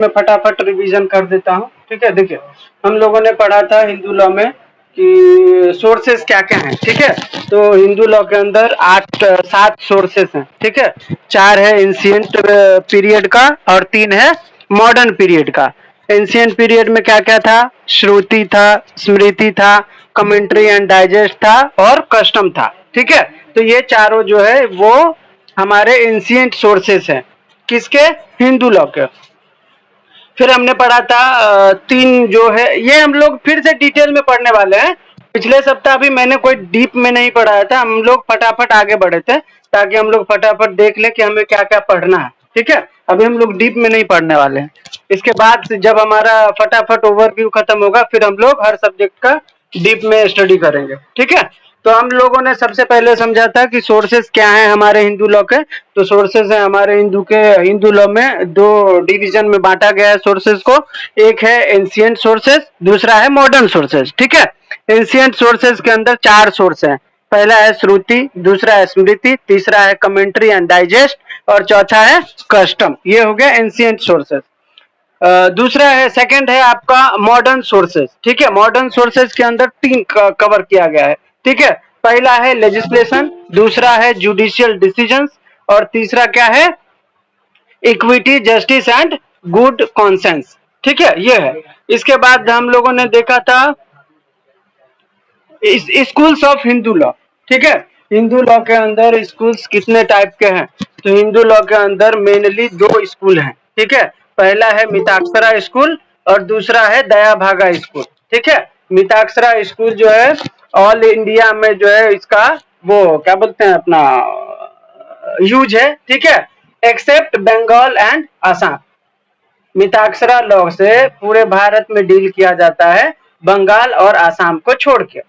मैं फटाफट रिवीजन कर देता हूँ। ठीक है, देखिए हम लोगों ने पढ़ा था हिंदू लॉ में कि सोर्सेस क्या क्या हैं। ठीक है, तो हिंदू लॉ के अंदर 7 सोर्सेस हैं। ठीक है, 4 है एंशिएंट पीरियड का और 3 है मॉडर्न पीरियड का। एंशिएंट पीरियड में क्या क्या था? श्रुति था, स्मृति था, कमेंट्री एंड डाइजेस्ट था और कस्टम था। ठीक है, तो ये चारों जो है वो हमारे एंशिएंट सोर्सेस हैं। किसके? हिंदू लॉ के। फिर हमने पढ़ा था 3 जो है, ये हम लोग फिर से डिटेल में पढ़ने वाले हैं। पिछले सप्ताह भी मैंने कोई डीप में नहीं पढ़ाया था, हम लोग फटाफट आगे बढ़े थे ताकि हम लोग फटाफट देख लें कि हमें क्या क्या पढ़ना है। ठीक है, अभी हम लोग डीप में नहीं पढ़ने वाले हैं। इसके बाद जब हमारा फटाफट ओवरव्यू खत्म होगा फिर हम लोग हर सब्जेक्ट का डीप में स्टडी करेंगे। ठीक है, तो हम लोगों ने सबसे पहले समझा था कि सोर्सेस क्या हैं हमारे हिंदू लॉ के। तो सोर्सेस है हमारे हिंदू लॉ में 2 डिवीजन में बांटा गया है सोर्सेस को। एक है एंशिएंट सोर्सेस, दूसरा है मॉडर्न सोर्सेस। ठीक है, एंशिएंट सोर्सेस के अंदर 4 सोर्स हैं। पहला है श्रुति, दूसरा है स्मृति, तीसरा है कमेंट्री एंड डाइजेस्ट और चौथा है कस्टम। ये हो गया एंशिएंट सोर्सेस। दूसरा है, सेकंड है आपका मॉडर्न सोर्सेस। ठीक है, मॉडर्न सोर्सेस के अंदर 3 कवर किया गया है। ठीक है, पहला है लेजिस्लेशन, दूसरा है जुडिशियल डिसीजंस और तीसरा क्या है? Equity, justice and good conscience. ठीक है, ये है। इसके बाद हम लोगों ने देखा था स्कूल्स ऑफ हिंदू लॉ। ठीक है, हिंदू लॉ के अंदर स्कूल्स कितने टाइप के हैं? तो हिंदू लॉ के अंदर मेनली 2 स्कूल हैं। ठीक है, पहला है मिताक्षरा स्कूल और दूसरा है दया भागा स्कूल। ठीक है, मिताक्षरा स्कूल जो है ऑल इंडिया में जो है इसका वो क्या बोलते हैं अपना यूज है। ठीक है, except Bengal and Assam. Mitakshara law से पूरे भारत में डील किया जाता है, बंगाल और आसाम को छोड़ के।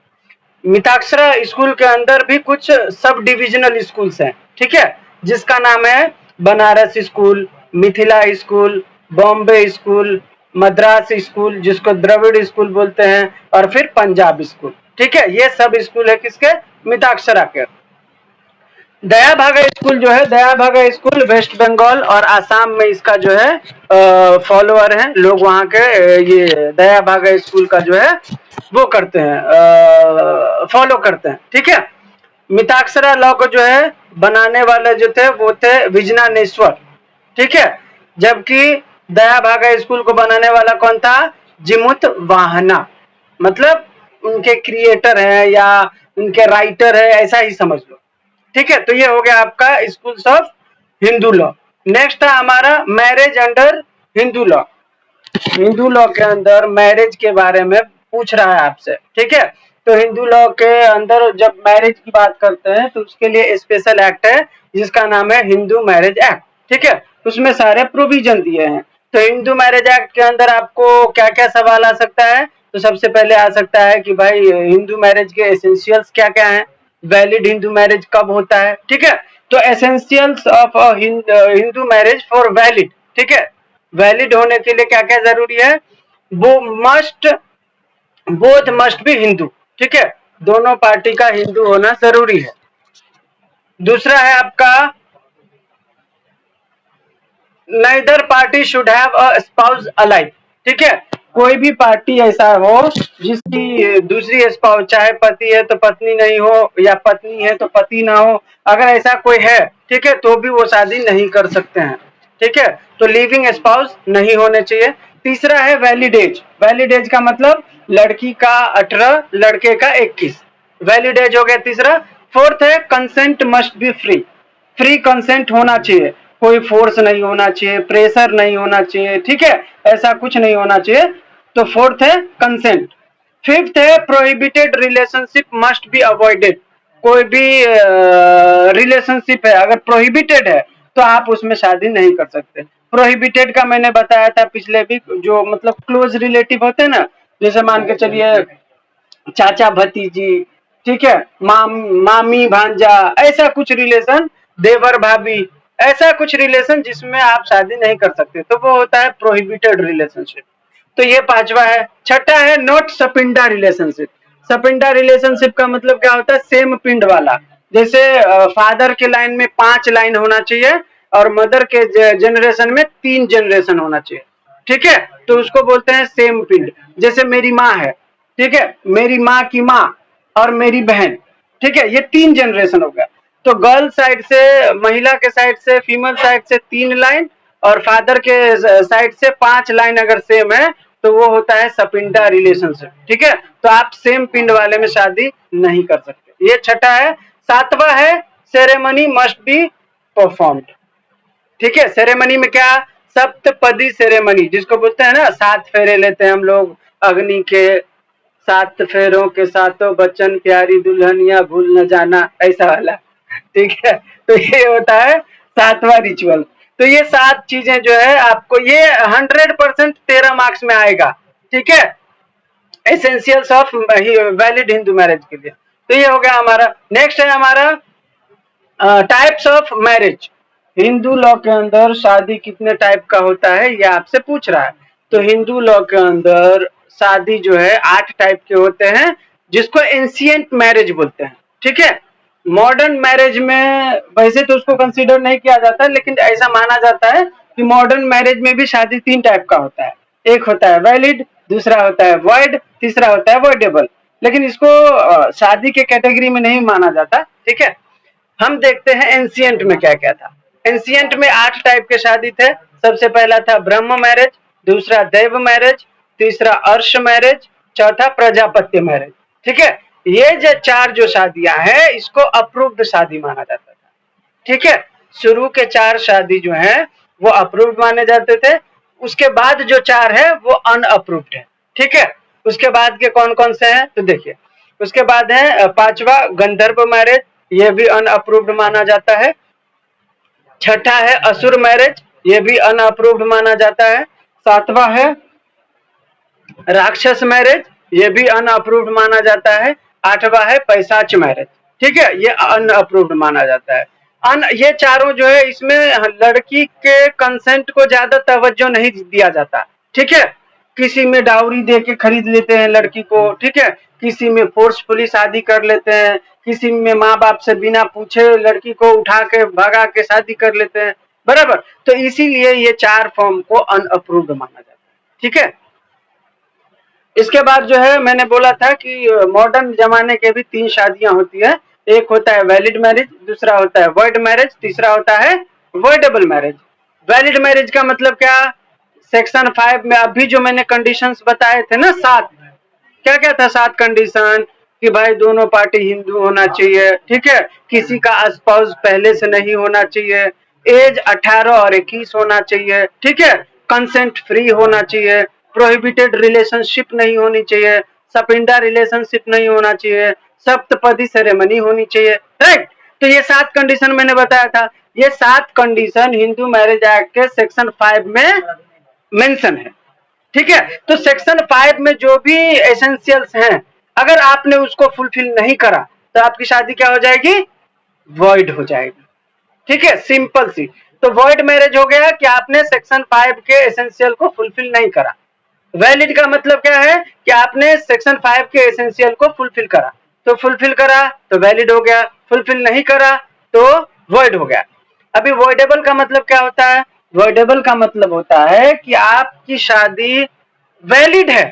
मिताक्षरा स्कूल के अंदर भी कुछ सब डिविजनल स्कूल्स हैं। ठीक है, जिसका नाम है Banaras school, Mithila school, Bombay school, Madras school जिसको द्रविड़ स्कूल बोलते हैं और फिर पंजाब स्कूल। ठीक है, ये सब स्कूल है किसके? मिताक्षरा के। दया भागा स्कूल जो है, दया भागा स्कूल वेस्ट बंगाल और आसाम में इसका जो है फॉलोअर हैं लोग वहां के। ये दया भागा स्कूल का जो है वो करते हैं, फॉलो करते हैं। ठीक है, मिताक्षरा लॉ को जो है बनाने वाले जो थे वो थे विजनानेश्वर। ठीक है, जबकि दया भागा स्कूल को बनाने वाला कौन था? जिमुत वाहना। मतलब उनके क्रिएटर है या उनके राइटर है, ऐसा ही समझ लो। ठीक है, तो ये हो गया आपका schools of Hindu law. Next है हमारा marriage under Hindu law. Hindu law के अंदर मैरिज के बारे में पूछ रहा है आपसे। ठीक है, तो हिंदू लॉ के अंदर जब मैरिज की बात करते हैं तो उसके लिए स्पेशल एक्ट है जिसका नाम है हिंदू मैरिज एक्ट। ठीक है, उसमें सारे प्रोविजन दिए हैं। तो हिंदू मैरिज एक्ट के अंदर आपको क्या क्या सवाल आ सकता है? तो सबसे पहले आ सकता है कि भाई हिंदू मैरिज के एसेंशियल्स क्या क्या हैं, वैलिड हिंदू मैरिज कब होता है। ठीक है, तो essentials of Hindu marriage for valid. ठीक है, वैलिड होने के लिए क्या क्या जरूरी है? वो बोथ मस्ट बी हिंदू। ठीक है, दोनों पार्टी का हिंदू होना जरूरी है। दूसरा है आपका neither party should have a spouse alive. ठीक है, कोई भी पार्टी ऐसा हो जिसकी दूसरी स्पाउस, चाहे पति है तो पत्नी नहीं हो या पत्नी है तो पति ना हो, अगर ऐसा कोई है ठीक है तो भी वो शादी नहीं कर सकते हैं। ठीक है, तो लिविंग स्पाउस नहीं होने चाहिए। तीसरा है वैलिड एज। वैलिड एज का मतलब लड़की का 18, लड़के का 21। वैलिड एज हो गया तीसरा। फोर्थ है consent must be free. Free consent होना चाहिए, कोई फोर्स नहीं होना चाहिए, प्रेशर नहीं होना चाहिए। ठीक है, ऐसा कुछ नहीं होना चाहिए। तो फोर्थ है कंसेंट। फिफ्थ है prohibited relationship must be avoided. कोई भी रिलेशनशिप है अगर प्रोहिबिटेड है तो आप उसमें शादी नहीं कर सकते। प्रोहिबिटेड का मैंने बताया था पिछले भी, जो मतलब क्लोज रिलेटिव होते हैं ना, जैसे मान के चलिए चाचा भतीजी, ठीक है, मामी भांजा, ऐसा कुछ रिलेशन, देवर भाभी, ऐसा कुछ रिलेशन जिसमें आप शादी नहीं कर सकते तो वो होता है प्रोहिबिटेड रिलेशनशिप। तो ये 5वां है। छठा है नॉट सपिंडा रिलेशनशिप। सपिंडा रिलेशनशिप का मतलब क्या होता है? सेम पिंड वाला। जैसे फादर के लाइन में 5 लाइन होना चाहिए और मदर के जनरेशन में 3 जनरेशन होना चाहिए। ठीक है, तो उसको बोलते हैं सेम पिंड। जैसे मेरी माँ है, ठीक है, मेरी माँ की माँ और मेरी बहन, ठीक है, ये 3 जनरेशन हो गया। तो गर्ल साइड से, महिला के साइड से, फीमेल साइड से 3 लाइन और फादर के साइड से 5 लाइन अगर सेम है तो वो होता है सपिंडा रिलेशनशिप। ठीक है, तो आप सेम पिंड वाले में शादी नहीं कर सकते। ये छठा है। सातवां है सेरेमनी मस्ट बी परफॉर्म्ड। ठीक है, सेरेमनी में क्या, सप्तपदी सेरेमनी जिसको बोलते हैं ना, 7 फेरे लेते हैं हम लोग अग्नि के, 7 फेरों के सातों बच्चन प्यारी दुल्हनिया भूल न जाना, ऐसा वाला। ठीक है, तो ये होता है 7वां रिचुअल। तो ये 7 चीजें जो है आपको ये 100% 13 मार्क्स में आएगा। ठीक है, essentials of valid Hindu marriage के लिए। तो ये हो गया हमारा। नेक्स्ट है हमारा types of marriage. Hindu law के अंदर शादी कितने टाइप का होता है ये आपसे पूछ रहा है। तो हिंदू लॉ के अंदर शादी जो है 8 टाइप के होते हैं जिसको एंशिएंट मैरिज बोलते हैं। ठीक है, मॉडर्न मैरिज में वैसे तो उसको कंसीडर नहीं किया जाता, लेकिन ऐसा माना जाता है कि मॉडर्न मैरिज में भी शादी 3 टाइप का होता है। एक होता है वैलिड, दूसरा होता है वॉइड, तीसरा होता है वॉइडेबल। लेकिन इसको शादी के कैटेगरी में नहीं माना जाता। ठीक है, हम देखते हैं एंशिएंट में क्या क्या था। एंशिएंट में 8 टाइप के शादी थे। सबसे पहला था ब्रह्म मैरिज, दूसरा देव मैरिज, तीसरा अर्श मैरिज, चौथा प्रजापत्य मैरिज। ठीक है, ये जो 4 जो शादियां हैं इसको अप्रूव्ड शादी माना जाता था। ठीक है, शुरू के 4 शादी जो है वो अप्रूव्ड माने जाते थे। उसके बाद जो 4 है वो अनअप्रूव्ड है। ठीक है, उसके बाद के कौन कौन से हैं तो देखिए। उसके बाद है 5वां गंधर्व मैरिज, ये भी अनअप्रूव्ड माना जाता है। छठा है असुर मैरिज, ये भी अनअप्रूव्ड माना जाता है। 7वां है राक्षस मैरिज, ये भी अनअप्रूव्ड माना जाता है। 8वां है पैशाच मैरिज। ठीक है, ये अनअप्रूव्ड माना जाता है। ये चारों जो है इसमें लड़की के कंसेंट को ज्यादा तवज्जो नहीं दिया जाता। ठीक है, किसी में डाउरी दे के खरीद लेते हैं लड़की को। ठीक है, किसी में फोर्सफुली शादी कर लेते हैं, किसी में माँ बाप से बिना पूछे लड़की को उठा के भगा के शादी कर लेते हैं। बराबर, तो इसीलिए ये 4 फॉर्म को अनअप्रूव्ड माना जाता है। ठीक है, इसके बाद जो है मैंने बोला था कि मॉडर्न जमाने के भी 3 शादियां होती है। एक होता है वैलिड मैरिज, दूसरा होता है वॉइड मैरिज, तीसरा होता है वॉइडेबल मैरिज। वैलिड मैरिज का मतलब क्या, सेक्शन 5 में अभी जो मैंने कंडीशंस बताए थे ना 7, क्या क्या था 7 कंडीशन, कि भाई दोनों पार्टी हिंदू होना चाहिए। ठीक है, किसी का स्पाउस पहले से नहीं होना चाहिए, एज 18 और 21 होना चाहिए। ठीक है, कंसेंट फ्री होना चाहिए, प्रोहिबिटेड रिलेशनशिप नहीं होनी चाहिए, सपिंडा रिलेशनशिप नहीं होना चाहिए, सप्तपदी सेरेमनी होनी चाहिए। राइट, तो ये 7 कंडीशन मैंने बताया था। ये 7 कंडीशन हिंदू मैरिज एक्ट के सेक्शन 5 में मेंशन है। ठीक है, तो सेक्शन 5 में जो भी एसेंशियल्स हैं अगर आपने उसको फुलफिल नहीं करा तो आपकी शादी क्या हो जाएगी, वॉइड हो जाएगी। ठीक है, सिंपल सी। तो वॉइड मैरिज हो गया कि आपने सेक्शन 5 के एसेंशियल को फुलफिल नहीं करा। वैलिड का मतलब क्या है कि आपने सेक्शन 5 के एसेंशियल को फुलफिल करा, तो फुलफिल करा तो वैलिड हो गया, फुलफिल नहीं करा तो वॉइड हो गया। अभी वॉइडेबल का मतलब क्या होता है, वॉइडेबल का मतलब होता है कि आपकी शादी वैलिड है।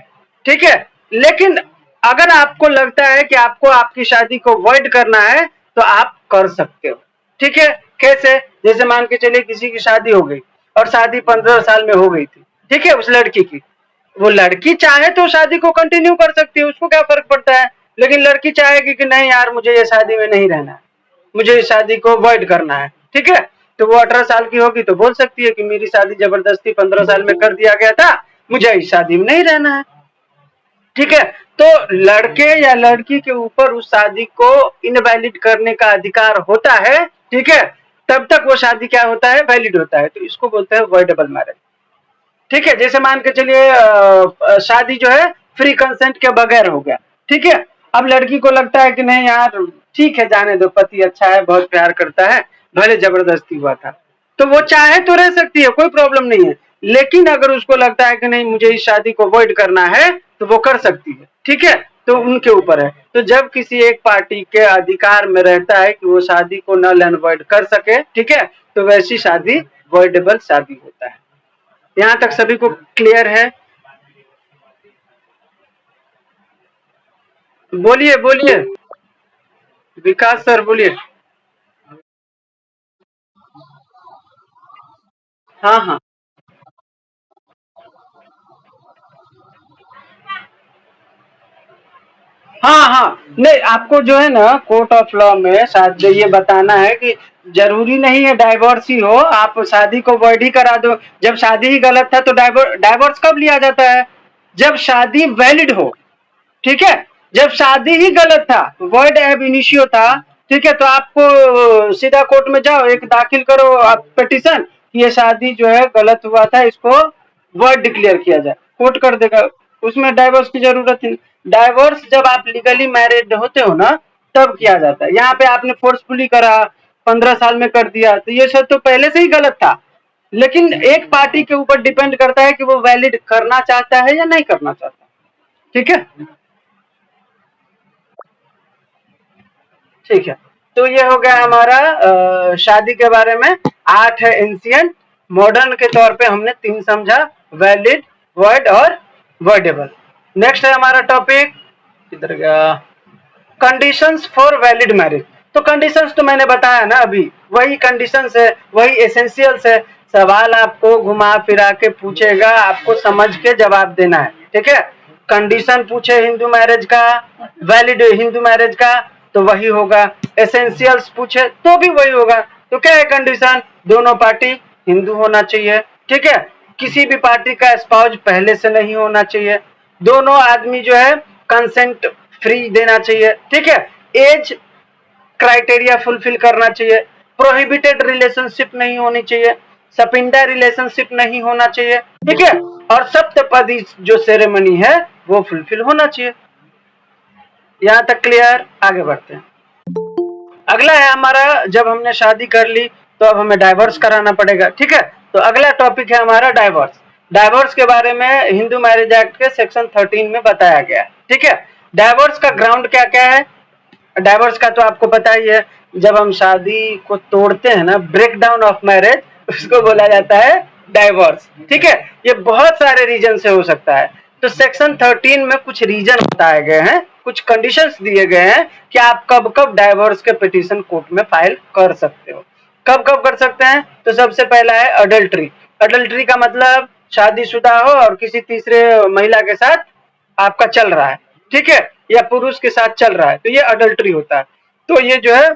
ठीक है, लेकिन अगर आपको लगता है कि आपको आपकी शादी को वॉइड करना है तो आप कर सकते हो। ठीक है, कैसे, जैसे मान के चलिए किसी की शादी हो गई और शादी 15 साल में हो गई थी। ठीक है, उस लड़की की, वो लड़की चाहे तो शादी को कंटिन्यू कर सकती है, उसको क्या फर्क पड़ता है। लेकिन लड़की चाहेगी कि नहीं यार मुझे ये शादी में नहीं रहना है, मुझे इस शादी को वॉइड करना है। ठीक है, तो वो 18 साल की होगी तो बोल सकती है कि मेरी शादी जबरदस्ती 15 साल में कर दिया गया था, मुझे इस शादी में नहीं रहना है। ठीक है, तो लड़के या लड़की के ऊपर उस शादी को इनवैलिड करने का अधिकार होता है। ठीक है, तब तक वो शादी क्या होता है, वैलिड होता है। तो इसको बोलते हैं वॉइडेबल मैरिज। ठीक है, जैसे मान के चलिए शादी जो है फ्री कंसेंट के बगैर हो गया। ठीक है, अब लड़की को लगता है कि नहीं यार ठीक है जाने दो, पति अच्छा है, बहुत प्यार करता है, भले जबरदस्ती हुआ था, तो वो चाहे तो रह सकती है, कोई प्रॉब्लम नहीं है। लेकिन अगर उसको लगता है कि नहीं मुझे इस शादी को अवॉइड करना है तो वो कर सकती है। ठीक है, तो उनके ऊपर है। तो जब किसी एक पार्टी के अधिकार में रहता है कि वो शादी को नल एंड वॉइड कर सके, ठीक है, तो वैसी शादी वॉइडेबल शादी होता है। यहाँ तक सभी को क्लियर है? बोलिए बोलिए, विकास सर बोलिए। हाँ हाँ हाँ हाँ, नहीं आपको जो है ना कोर्ट ऑफ लॉ में शायद ये बताना है कि जरूरी नहीं है डाइवोर्स ही हो, आप शादी को वॉइड ही करा दो। जब शादी ही गलत था तो डाइवोर्स कब लिया जाता है? जब शादी वैलिड हो। ठीक है, जब शादी ही गलत था, वर्ड एब इनिशियो था, ठीक है, तो आपको सीधा कोर्ट में जाओ, एक दाखिल करो आप पिटीशन कि ये शादी जो है गलत हुआ था, इसको वर्ड डिक्लेयर किया जाए, कोर्ट कर देगा। उसमें डाइवोर्स की जरूरत नहीं। डाइवोर्स जब आप लीगली मैरिड होते हो ना, तब किया जाता है। यहाँ पे आपने फोर्सफुली करा, 15 साल में कर दिया, तो ये सब तो पहले से ही गलत था। लेकिन एक पार्टी के ऊपर डिपेंड करता है कि वो वैलिड करना चाहता है या नहीं करना चाहता। ठीक है, ठीक है। तो ये हो गया हमारा शादी के बारे में। 8 है एंशिएंट, मॉडर्न के तौर पे हमने 3 समझा, वैलिड, वर्ड और वर्डेबल। नेक्स्ट है हमारा टॉपिक, किधर गया, कंडीशंस फॉर वैलिड मैरिज। तो कंडीशंस तो मैंने बताया ना अभी, वही कंडीशंस है, वही एसेंशियल्स है। सवाल आपको घुमा फिरा के पूछेगा, आपको समझ के जवाब देना है। ठीक है, कंडीशन पूछे हिंदू मैरिज का, वैलिड हिंदू मैरिज का, तो वही होगा। एसेंशियल्स पूछे तो भी वही होगा। तो क्या है कंडीशन? दोनों पार्टी हिंदू होना चाहिए। ठीक है, किसी भी पार्टी का स्पाउज पहले से नहीं होना चाहिए। दोनों आदमी जो है कंसेंट फ्री देना चाहिए। ठीक है, एज क्राइटेरिया फुलफिल करना चाहिए। प्रोहिबिटेड रिलेशनशिप नहीं होनी चाहिए। सपिंडा रिलेशनशिप नहीं होना चाहिए। ठीक है, और सप्तपदी जो सेरेमनी है वो फुलफिल होना चाहिए। यहाँ तक क्लियर? आगे बढ़ते हैं। अगला है हमारा, जब हमने शादी कर ली तो अब हमें डाइवोर्स कराना पड़ेगा। ठीक है, तो अगला टॉपिक है हमारा डाइवोर्स। डाइवोर्स के बारे में हिंदू मैरिज एक्ट के सेक्शन 13 में बताया गया है। ठीक है, डाइवोर्स का ग्राउंड क्या क्या है? डाइवोर्स का तो आपको पता ही है, जब हम शादी को तोड़ते हैं ना, ब्रेक डाउन ऑफ मैरिज, उसको बोला जाता है डाइवोर्स। ठीक है, ये बहुत सारे रीजन से हो सकता है। तो सेक्शन 13 में कुछ रीजन बताए गए हैं, कुछ कंडीशंस दिए गए हैं कि आप कब कब डाइवोर्स के पिटीशन कोर्ट में फाइल कर सकते हो। कब कब कर सकते हैं? तो सबसे पहला है अडल्ट्री। अडल्ट्री का मतलब शादीशुदा हो और किसी तीसरे महिला के साथ आपका चल रहा है। ठीक है, या पुरुष के साथ चल रहा है, तो ये अडल्ट्री होता है। तो ये जो है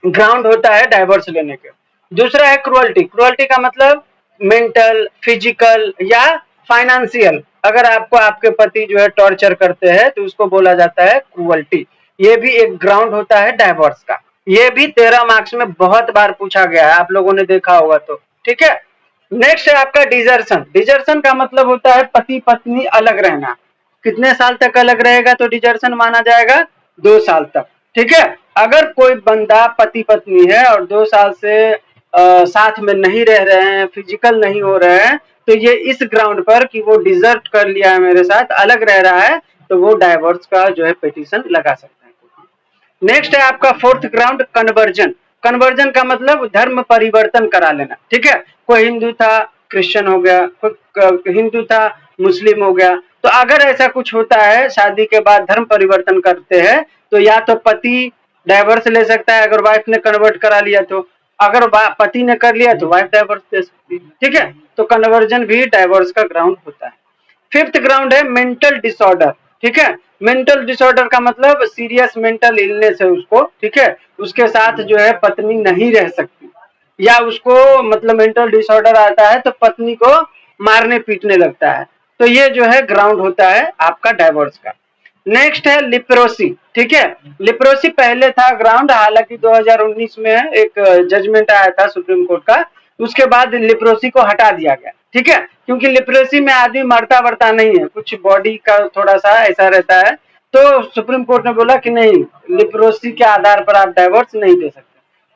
ग्राउंड होता है डाइवोर्स लेने के। दूसरा है क्रुअल्टी। क्रुअल्टी का मतलब मेंटल, फिजिकल या फाइनेंशियल। अगर आपको आपके पति जो है टॉर्चर करते हैं तो उसको बोला जाता है क्रुअल्टी। ये भी एक ग्राउंड होता है डाइवोर्स का। ये भी 13 मार्क्स में बहुत बार पूछा गया है, आप लोगों ने देखा होगा तो। ठीक है, नेक्स्ट है आपका डिजर्शन। डिजर्शन का मतलब होता है पति पत्नी अलग रहना। कितने साल तक अलग रहेगा तो डिजर्शन माना जाएगा? 2 साल तक। ठीक है, अगर कोई बंदा पति पत्नी है और 2 साल से साथ में नहीं रह रहे हैं, फिजिकल नहीं हो रहे हैं, तो ये इस ग्राउंड पर कि वो डिजर्ट कर लिया है, मेरे साथ अलग रह रहा है, तो वो डाइवोर्स का जो है पिटीशन लगा सकता है। नेक्स्ट है आपका फोर्थ ग्राउंड कन्वर्जन। कन्वर्जन का मतलब धर्म परिवर्तन करा लेना। ठीक है, कोई हिंदू था क्रिश्चियन हो गया, कोई हिंदू था मुस्लिम हो गया। तो अगर ऐसा कुछ होता है, शादी के बाद धर्म परिवर्तन करते हैं, तो या तो पति डाइवर्स ले सकता है अगर वाइफ ने कन्वर्ट करा लिया तो, अगर पति ने कर लिया तो वाइफ डाइवर्स दे सकती है। ठीक है, तो कन्वर्जन भी डाइवर्स का ग्राउंड होता है। फिफ्थ ग्राउंड है मेंटल डिसऑर्डर। ठीक है, मेंटल डिसऑर्डर का मतलब सीरियस मेंटल इलनेस है उसको। ठीक है, उसके साथ जो है पत्नी नहीं रह सकती, या उसको मतलब मेंटल डिसऑर्डर आता है तो पत्नी को मारने पीटने लगता है। तो ये जो है ग्राउंड होता है आपका डाइवोर्स का। नेक्स्ट है लिप्रोसी। ठीक है, लिप्रोसी पहले था ग्राउंड, हालांकि 2019 में एक जजमेंट आया था सुप्रीम कोर्ट का, उसके बाद लिप्रोसी को हटा दिया गया। ठीक है, क्योंकि लिप्रोसी में आदमी मरता वरता नहीं है, कुछ बॉडी का थोड़ा सा ऐसा रहता है, तो सुप्रीम कोर्ट ने बोला कि नहीं, लिप्रोसी के आधार पर आप डाइवोर्स नहीं दे सकते।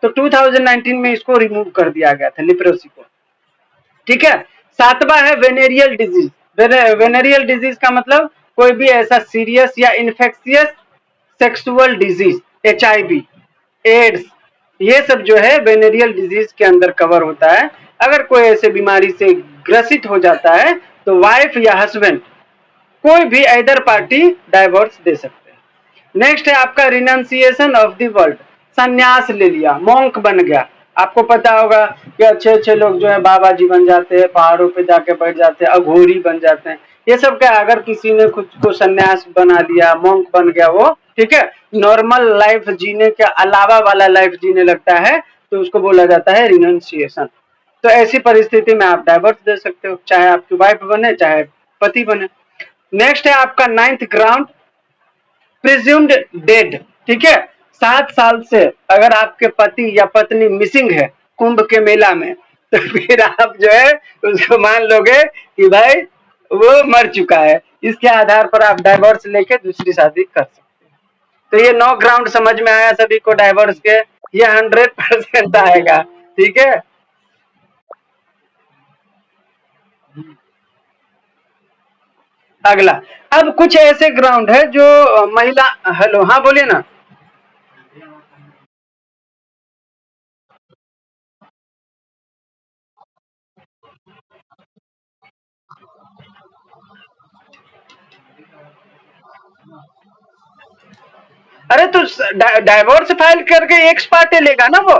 तो 2019 में इसको रिमूव कर दिया गया था लिप्रोसी को। ठीक है, सातवां है वेनेरियल डिजीज। वेनेरियल डिजीज का मतलब कोई भी ऐसा सीरियस या infectious sexual disease, HIV, AIDS, ये सब जो है वेनेरियल डिजीज के अंदर कवर होता है। अगर कोई ऐसे बीमारी से ग्रसित हो जाता है तो वाइफ या हस्बैंड कोई भी अदर पार्टी डाइवोर्स दे सकते हैं। नेक्स्ट है आपका रिनाउंसिएशन ऑफ द वर्ल्ड, संन्यास ले लिया, मॉन्क बन गया। आपको पता होगा कि अच्छे अच्छे लोग जो है बाबा जी बन जाते हैं, पहाड़ों पे जाके बैठ जाते हैं, अघोरी बन जाते हैं। ये सब क्या, अगर किसी ने खुद को संन्यास बना लिया, मॉन्क बन गया वो, ठीक है, नॉर्मल लाइफ जीने के अलावा वाला लाइफ जीने लगता है तो उसको बोला जाता है रिनाउंसिएशन। तो ऐसी परिस्थिति में आप डाइवोर्स दे सकते हो, चाहे आपकी वाइफ बने चाहे पति बने। नेक्स्ट है आपका नाइन्थ ग्राउंड, प्रिज्यूम्ड डेड, ठीक है। 7 साल से अगर आपके पति या पत्नी मिसिंग है कुंभ के मेला में, तो फिर आप जो है उसको मान लोगे कि भाई वो मर चुका है। इसके आधार पर आप डाइवोर्स लेके दूसरी शादी कर सकते हैं। तो ये 9 ग्राउंड समझ में आया सभी को डाइवोर्स के, ये 100% आएगा, ठीक है। अगला, अब कुछ ऐसे ग्राउंड है जो महिला, हेलो, हाँ बोलिए ना। अरे तो डाइवोर्स फाइल करके एक्स पार्टी लेगा ना वो।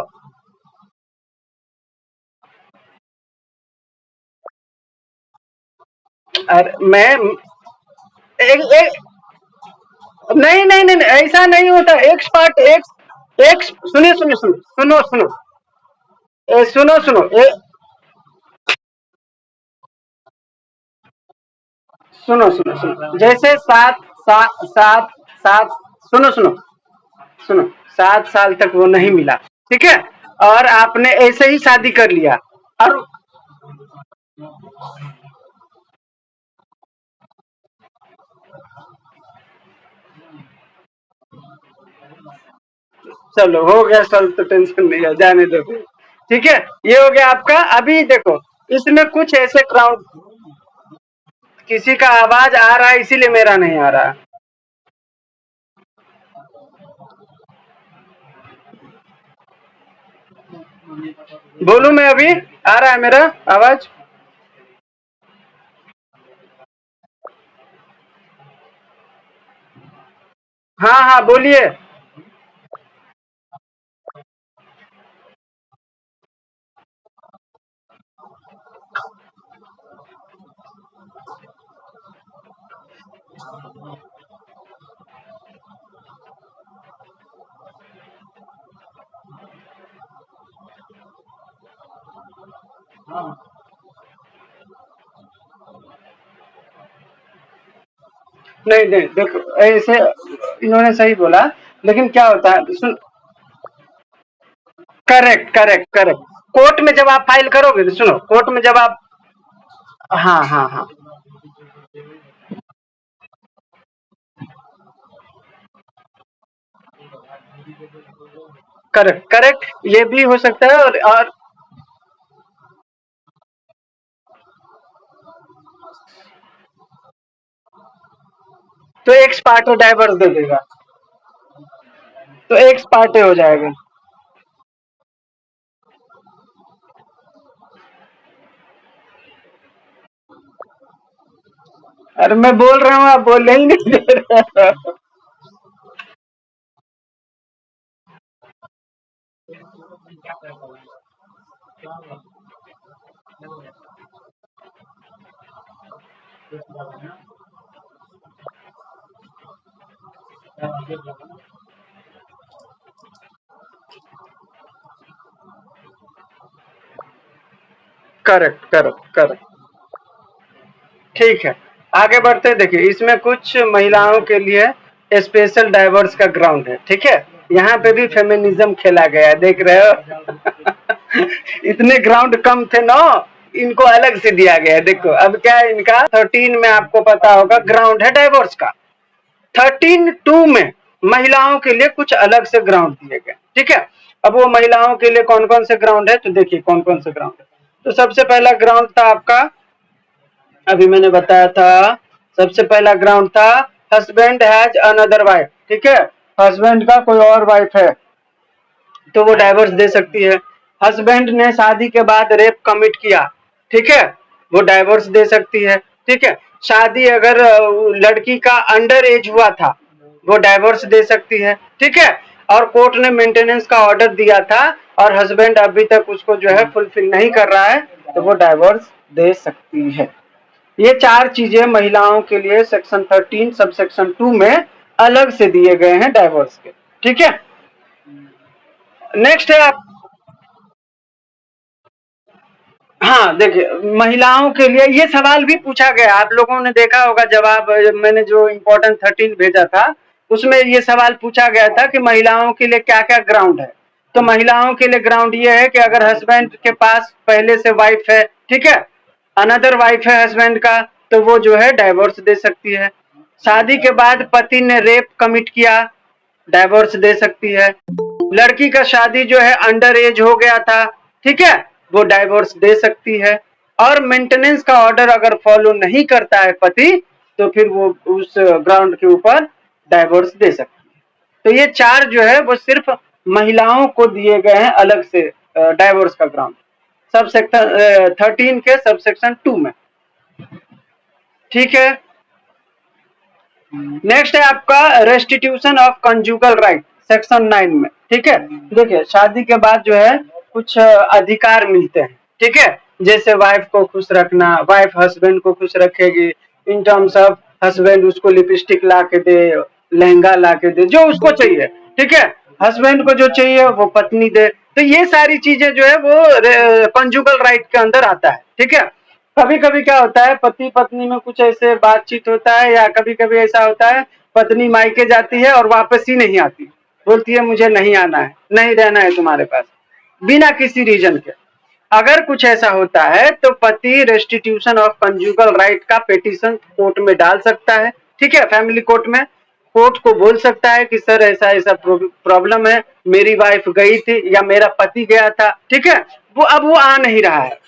अरे मैं एक नहीं नहीं नहीं ऐसा नहीं होता, एक्स पार्ट एक्स एक्स सुनिए सुनिए सुनो सुनो सुनो सुनो सुनो सुनो सुनो सुनो, जैसे सात सात सात सात, सुनो सुनो सुनो, 7 साल तक वो नहीं मिला, ठीक है, और आपने ऐसे ही शादी कर लिया। और चलो हो गया सॉल्व, तो टेंशन नहीं है, जाने दो फिर। ठीक है, ये हो गया आपका। अभी देखो इसमें कुछ ऐसे क्राउड, किसी का आवाज आ रहा है इसीलिए मेरा नहीं आ रहा। बोलू मैं अभी, आ रहा है मेरा आवाज? हाँ हाँ बोलिए। नहीं नहीं देखो ऐसे, इन्होंने सही बोला, लेकिन क्या होता है सुन, करेक्ट करेक्ट करेक्ट। कोर्ट में जब आप फाइल करोगे तो सुनो, कोर्ट में जब आप, हाँ हाँ हाँ, करेक्ट करेक्ट, ये भी हो सकता है। और तो एक्स पार्ट डाइवर्स दे देगा, तो एक्स पार्टी हो जाएगा। अरे मैं बोल रहा हूँ, आप बोलने ही नहीं दे रहे हो। करेक्ट करेक्ट करेक्ट, ठीक है। आगे बढ़ते हैं, देखिए इसमें कुछ महिलाओं के लिए स्पेशल डाइवर्स का ग्राउंड है, ठीक है। यहाँ पे भी फेमिनिज्म खेला गया है, देख रहे हो। इतने ग्राउंड कम थे ना, इनको अलग से दिया गया है। देखो अब क्या है, इनका 13 में आपको पता होगा ग्राउंड है डाइवर्स का। 13(2) में महिलाओं के लिए कुछ अलग से ग्राउंड दिए गए, ठीक है। अब वो महिलाओं के लिए कौन कौन से ग्राउंड है, तो देखिए कौन कौन से ग्राउंड है। तो सबसे पहला ग्राउंड था आपका, अभी मैंने बताया था, सबसे पहला ग्राउंड था हस्बैंड हैज अनदर वाइफ, ठीक है। हस्बैंड का कोई और वाइफ है तो वो डाइवर्स दे सकती है। हस्बैंड ने शादी के बाद रेप कमिट किया, ठीक है, वो डाइवोर्स दे सकती है। ठीक है, शादी अगर लड़की का अंडर एज हुआ था, वो डाइवोर्स दे सकती है। ठीक है, और कोर्ट ने मेंटेनेंस का ऑर्डर दिया था और हस्बैंड अभी तक उसको जो है फुलफिल नहीं कर रहा है, तो वो डाइवोर्स दे सकती है। ये 4 चीजें महिलाओं के लिए सेक्शन 13 सब सेक्शन 2 में अलग से दिए गए हैं डाइवोर्स के। ठीक है, नेक्स्ट है आप। हाँ, देखिए महिलाओं के लिए ये सवाल भी पूछा गया, आप लोगों ने देखा होगा जवाब, मैंने जो इम्पोर्टेंट 13 भेजा था उसमें ये सवाल पूछा गया था कि महिलाओं के लिए क्या क्या ग्राउंड है। तो महिलाओं के लिए ग्राउंड ये है कि अगर हस्बैंड के पास पहले से वाइफ है, ठीक है, अनदर वाइफ है हस्बैंड का, तो वो जो है डाइवोर्स दे सकती है। शादी के बाद पति ने रेप कमिट किया, डाइवोर्स दे सकती है। लड़की का शादी जो है अंडर एज हो गया था, ठीक है, वो डाइवोर्स दे सकती है। और मेंटेनेंस का ऑर्डर अगर फॉलो नहीं करता है पति, तो फिर वो उस ग्राउंड के ऊपर डाइवोर्स दे सकती है। तो ये 4 जो है वो सिर्फ महिलाओं को दिए गए हैं अलग से डाइवोर्स का ग्राउंड, सब सेक्शन 13 के सब सेक्शन 2 में। ठीक है, नेक्स्ट है आपका restitution of conjugal right section 9 में। ठीक है, देखिए शादी के बाद जो है कुछ अधिकार मिलते हैं। ठीक है, जैसे वाइफ को खुश रखना, वाइफ हस्बैंड को खुश रखेगी इन टर्म्स ऑफ हस्बैंड उसको लिपस्टिक ला के दे, लहंगा ला के दे, जो उसको चाहिए। ठीक है, हस्बैंड को जो चाहिए वो पत्नी दे। तो ये सारी चीजें जो है वो कंजुगल राइट के अंदर आता है। ठीक है, कभी कभी क्या होता है पति पत्नी में कुछ ऐसे बातचीत होता है, या कभी कभी ऐसा होता है पत्नी मायके जाती है और वापस ही नहीं आती, बोलती है मुझे नहीं आना है, नहीं रहना है तुम्हारे पास, बिना किसी रीजन के। अगर कुछ ऐसा होता है तो पति रेस्टिट्यूशन ऑफ कंजुगल राइट का पिटीशन कोर्ट में डाल सकता है। ठीक है, फैमिली कोर्ट में कोर्ट को बोल सकता है कि सर ऐसा ऐसा प्रॉब्लम है, मेरी वाइफ गई थी या मेरा पति गया था, ठीक है, वो अब वो आ नहीं रहा है,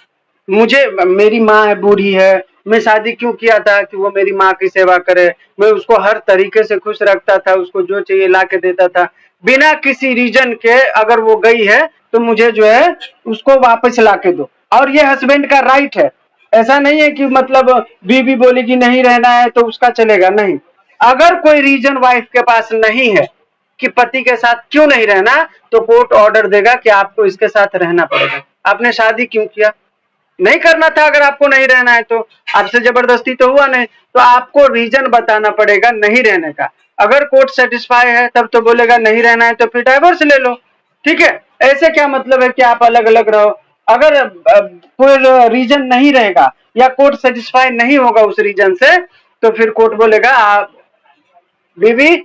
मुझे मेरी माँ है बूढ़ी है, मैं शादी क्यों किया था कि वो मेरी माँ की सेवा करे, मैं उसको हर तरीके से खुश रखता था, उसको जो चाहिए ला के देता था, बिना किसी रीजन के अगर वो गई है तो मुझे जो है उसको वापस ला के दो। और ये हस्बैंड का राइट है, ऐसा नहीं है कि मतलब बीवी बोलेगी नहीं रहना है तो उसका चलेगा, नहीं। अगर कोई रीजन वाइफ के पास नहीं है कि पति के साथ क्यों नहीं रहना, तो कोर्ट ऑर्डर देगा कि आपको इसके साथ रहना पड़ेगा। आपने शादी क्यों किया, नहीं करना था, अगर आपको नहीं रहना है तो आपसे जबरदस्ती तो हुआ नहीं, तो आपको रीजन बताना पड़ेगा नहीं रहने का। अगर कोर्ट सेटिस्फाई है तब तो बोलेगा नहीं रहना है तो फिर डाइवोर्स ले लो। ठीक है, ऐसे क्या मतलब है कि आप अलग अलग रहो। अगर कोई रीजन नहीं रहेगा या कोर्ट सेटिस्फाई नहीं होगा उस रीजन से, तो फिर कोर्ट बोलेगा आप बीवी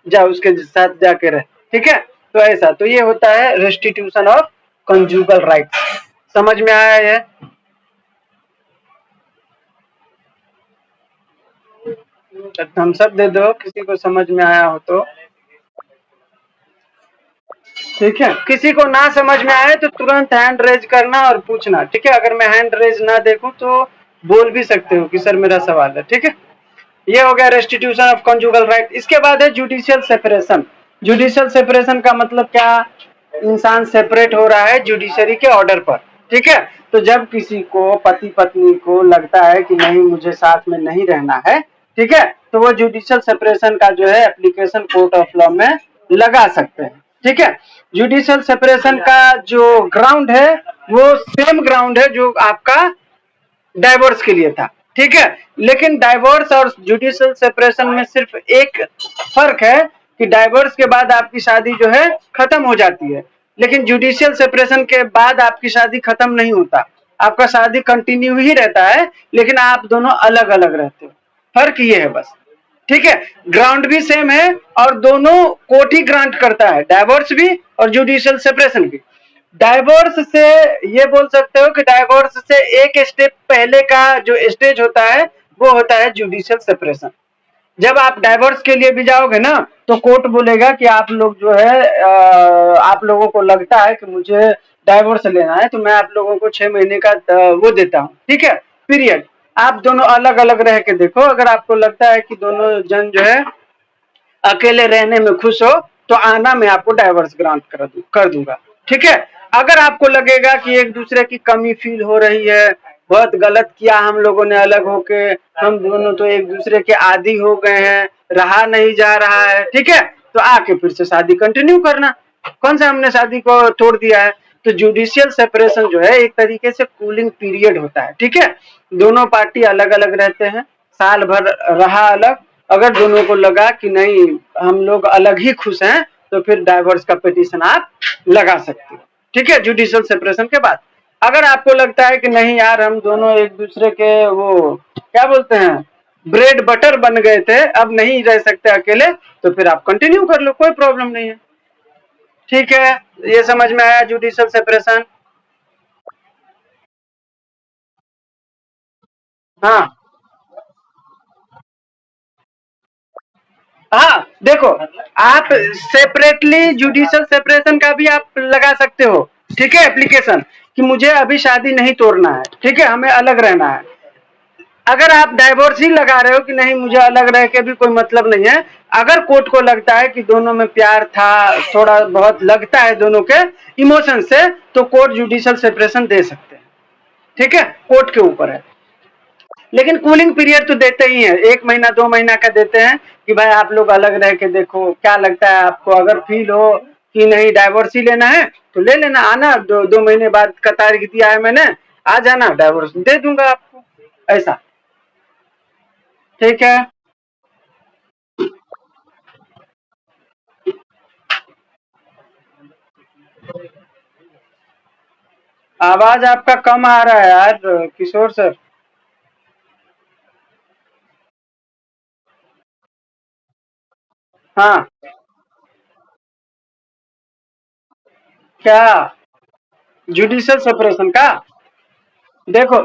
जाओ उसके साथ जाके रहे। ठीक है, तो ऐसा, तो ये होता है रेस्टिट्यूशन ऑफ कंजुगल राइट। समझ में आया है? थम्स अप दे दो किसी को समझ में आया हो तो। ठीक है, किसी को ना समझ में आए तो तुरंत हैंड रेज करना और पूछना। ठीक है, अगर मैं हैंड रेज ना देखूं तो बोल भी सकते हो कि सर मेरा सवाल है। ठीक है, ये हो गया रेस्टिट्यूशन ऑफ कंजुगल राइट। इसके बाद है जुडिशियल सेपरेशन। जुडिशियल सेपरेशन का मतलब क्या, इंसान सेपरेट हो रहा है जुडिशरी के ऑर्डर पर। ठीक है, तो जब किसी को पति पत्नी को लगता है कि नहीं मुझे साथ में नहीं रहना है, ठीक है, तो वो जुडिशियल सेपरेशन का जो है एप्लीकेशन कोर्ट ऑफ लॉ में लगा सकते हैं। ठीक है, जुडिशियल सेपरेशन का जो ग्राउंड है वो सेम ग्राउंड है जो आपका डाइवोर्स के लिए था। ठीक है, लेकिन डाइवोर्स और जुडिशियल सेपरेशन में सिर्फ एक फर्क है कि डाइवोर्स के बाद आपकी शादी जो है खत्म हो जाती है, लेकिन जुडिशियल सेपरेशन के बाद आपकी शादी खत्म नहीं होता, आपका शादी कंटिन्यू ही रहता है, लेकिन आप दोनों अलग अलग रहते हो। फर्क ये है बस। ठीक है, ग्राउंड भी सेम है और दोनों कोर्ट ही ग्रांट करता है, डाइवोर्स भी और जुडिशियल सेपरेशन भी। डाइवोर्स से ये बोल सकते हो कि डाइवोर्स से एक स्टेप पहले का जो स्टेज होता है वो होता है जुडिशियल सेपरेशन। जब आप डाइवोर्स के लिए भी जाओगे ना तो कोर्ट बोलेगा कि आप लोग जो है आप लोगों को लगता है कि मुझे डाइवोर्स लेना है, तो मैं आप लोगों को 6 महीने का वो देता हूँ, ठीक है, पीरियड। आप दोनों अलग अलग रह के देखो, अगर आपको लगता है कि दोनों जन जो है अकेले रहने में खुश हो तो आना, मैं आपको डाइवोर्स ग्रांट कर दूंगा। ठीक है, अगर आपको लगेगा कि एक दूसरे की कमी फील हो रही है, बहुत गलत किया हम लोगों ने अलग होके, हम दोनों तो एक दूसरे के आदी हो गए हैं, रहा नहीं जा रहा है, ठीक है, तो आके फिर से शादी कंटिन्यू करना। कौन सा हमने शादी को तोड़ दिया है? तो जुडिशियल सेपरेशन जो है एक तरीके से कूलिंग पीरियड होता है, ठीक है। दोनों पार्टी अलग अलग रहते हैं, साल भर रहा अलग, अगर दोनों को लगा कि नहीं हम लोग अलग ही खुश हैं, तो फिर डाइवोर्स का पिटीशन आप लगा सकते हो, ठीक है, जुडिशियल सेपरेशन के बाद। अगर आपको लगता है कि नहीं यार हम दोनों एक दूसरे के वो क्या बोलते हैं ब्रेड बटर बन गए थे, अब नहीं रह सकते अकेले, तो फिर आप कंटिन्यू कर लो, कोई प्रॉब्लम नहीं है, ठीक है। ये समझ में आया जुडिशियल सेपरेशन? हाँ हाँ, देखो आप सेपरेटली जुडिशियल सेपरेशन का भी आप लगा सकते हो, ठीक है, एप्लीकेशन कि मुझे अभी शादी नहीं तोड़ना है, ठीक है, हमें अलग रहना है। अगर आप डाइवोर्स ही लगा रहे हो कि नहीं मुझे अलग रह के भी कोई मतलब नहीं है, अगर कोर्ट को लगता है कि दोनों में प्यार था, थोड़ा बहुत लगता है दोनों के इमोशन से, तो कोर्ट जुडिशियल सेपरेशन दे सकते हैं, ठीक है, कोर्ट के ऊपर है। लेकिन कूलिंग पीरियड तो देते ही है, 1 महीना 2 महीना का देते हैं कि भाई आप लोग अलग रह के देखो क्या लगता है आपको, अगर फील हो कि नहीं डाइवोर्स ही लेना है तो ले लेना, आना 2 महीने बाद का तारीख दिया है मैंने, आ जाना, डाइवोर्स दे दूंगा आपको, ऐसा, ठीक है। आवाज आपका कम आ रहा है यार किशोर सर। हाँ, क्या? जुडिशियल सेपरेशन का? देखो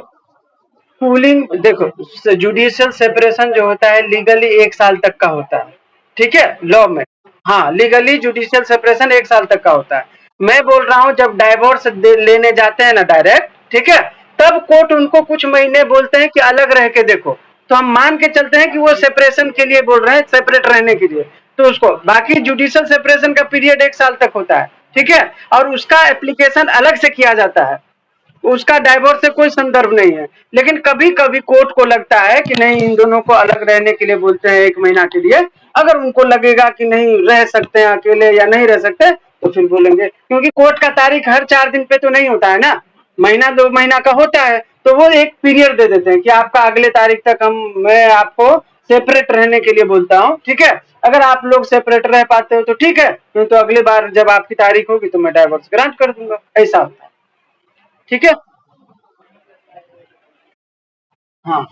कूलिंग, देखो जुडिशियल सेपरेशन जो होता है लीगली 1 साल तक का होता है, ठीक है, लॉ में। हाँ, लीगली जुडिशियल सेपरेशन 1 साल तक का होता है। मैं बोल रहा हूँ जब डाइवोर्स लेने जाते हैं ना डायरेक्ट, ठीक है, तब कोर्ट उनको कुछ महीने बोलते हैं कि अलग रह के देखो, तो हम मान के चलते हैं कि वो सेपरेशन के लिए बोल रहे हैं, सेपरेट रहने के लिए, तो उसको बाकी जुडिशियल सेपरेशन का पीरियड 1 साल तक होता है, ठीक है, और उसका एप्लीकेशन अलग से किया जाता है, उसका डाइवोर्स से कोई संदर्भ नहीं है। लेकिन कभी कभी कोर्ट को लगता है कि नहीं इन दोनों को अलग रहने के लिए बोलते हैं 1 महीना के लिए, अगर उनको लगेगा कि नहीं रह सकते हैं अकेले या नहीं रह सकते, तो फिर बोलेंगे, क्योंकि कोर्ट का तारीख हर 4 दिन पे तो नहीं होता है ना, महीना 2 महीना का होता है, तो वो एक पीरियड दे देते हैं कि आपका अगले तारीख तक हम मैं आपको सेपरेट रहने के लिए बोलता हूँ, ठीक है, अगर आप लोग सेपरेट रह पाते हो तो ठीक है, नहीं तो अगली बार जब आपकी तारीख होगी तो मैं डाइवोर्स ग्रांट कर दूंगा, ऐसा होता है, ठीक है। हाँ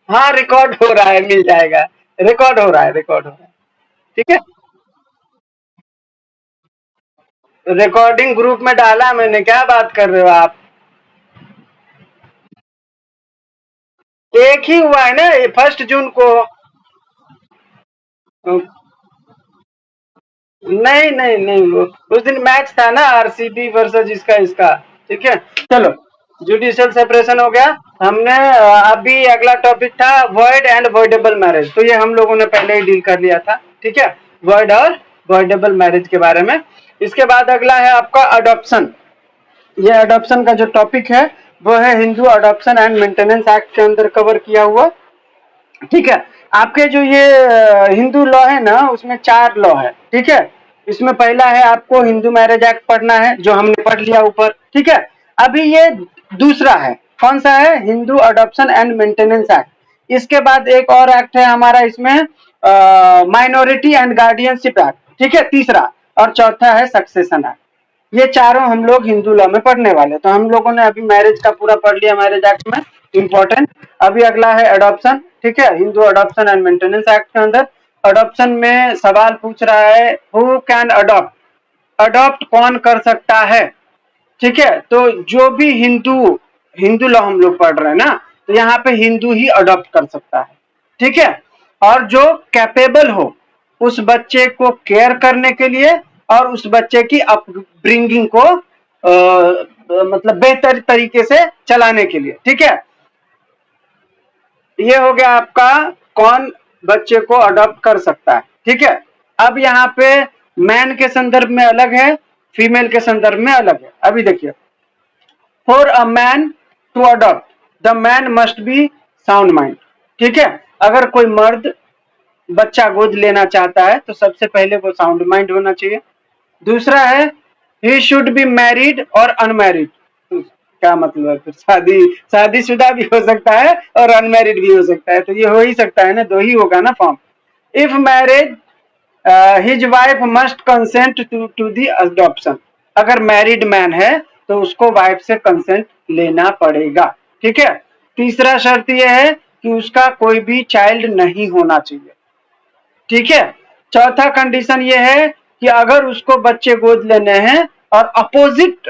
हाँ, रिकॉर्ड हो रहा है, मिल जाएगा, रिकॉर्ड हो रहा है, रिकॉर्ड हो रहा है, ठीक है। रिकॉर्डिंग ग्रुप में डाला मैंने, क्या बात कर रहे हो आप? एक ही हुआ है ना, 1 जून को। नहीं नहीं नहीं, उस दिन मैच था ना आरसीबी वर्सेस इसका इसका, ठीक है। चलो, जुडिशियल सेपरेशन हो गया। हमने अभी अगला टॉपिक था वॉइड एंड वॉइडेबल मैरिज, तो ये हम लोगों ने पहले ही डील कर लिया था, ठीक है, वॉइड और वॉइडेबल मैरिज के बारे में। इसके बाद अगला है आपका अडॉप्शन। ये अडॉप्शन का जो टॉपिक है वो है Hindu adoption and maintenance act के अंदर कवर किया हुआ, ठीक है। आपके जो ये हिंदू लॉ है ना उसमें 4 लॉ है, ठीक है। इसमें पहला है आपको हिंदू मैरिज एक्ट पढ़ना है जो हमने पढ़ लिया ऊपर, ठीक है। अभी ये दूसरा है, कौन सा है? Hindu adoption and maintenance act. इसके बाद एक और एक्ट है हमारा इसमें माइनॉरिटी एंड गार्डियनशिप एक्ट, ठीक है, तीसरा। और चौथा है सक्सेशन एक्ट। ये चारों हम लोग हिंदू लॉ में पढ़ने वाले, तो हम लोगों ने अभी मैरिज का पूरा पढ़ लिया, मैरिज एक्ट में इम्पोर्टेंट। अभी अगला है अडॉप्शन, ठीक है, Hindu adoption and maintenance act के अंदर अडॉप्शन में सवाल पूछ रहा है हु कैन अडॉप्ट, अडॉप्ट कौन कर सकता है, ठीक है। तो जो भी हिंदू हिंदू लॉ हम लोग पढ़ रहे हैं ना, तो यहाँ पे हिंदू ही अडॉप्ट कर सकता है, ठीक है। और जो कैपेबल हो उस बच्चे को केयर करने के लिए और उस बच्चे की अपब्रिंगिंग को मतलब बेहतर तरीके से चलाने के लिए, ठीक है। ये हो गया आपका कौन बच्चे को अडॉप्ट कर सकता है, ठीक है। अब यहाँ पे मैन के संदर्भ में अलग है, फीमेल के संदर्भ में अलग है। अभी देखिए for a man to adopt the man must be sound mind. ठीक है, अगर कोई मर्द बच्चा गोद लेना चाहता है तो सबसे पहले वो साउंड माइंड होना चाहिए। दूसरा है ही शुड बी मैरिड और अनमैरिड। क्या मतलब है, फिर शादीशुदा भी हो सकता है और अनमैरिड भी हो सकता है, तो ये हो ही सकता है ना, दो ही होगा ना form. If married his wife must consent to the adoption. अगर मैरिड मैन है तो उसको वाइफ से कंसेंट लेना पड़ेगा। ठीक है, तीसरा शर्त यह है कि उसका कोई भी चाइल्ड नहीं होना चाहिए। ठीक है, चौथा कंडीशन ये है कि अगर उसको बच्चे गोद लेने हैं और अपोजिट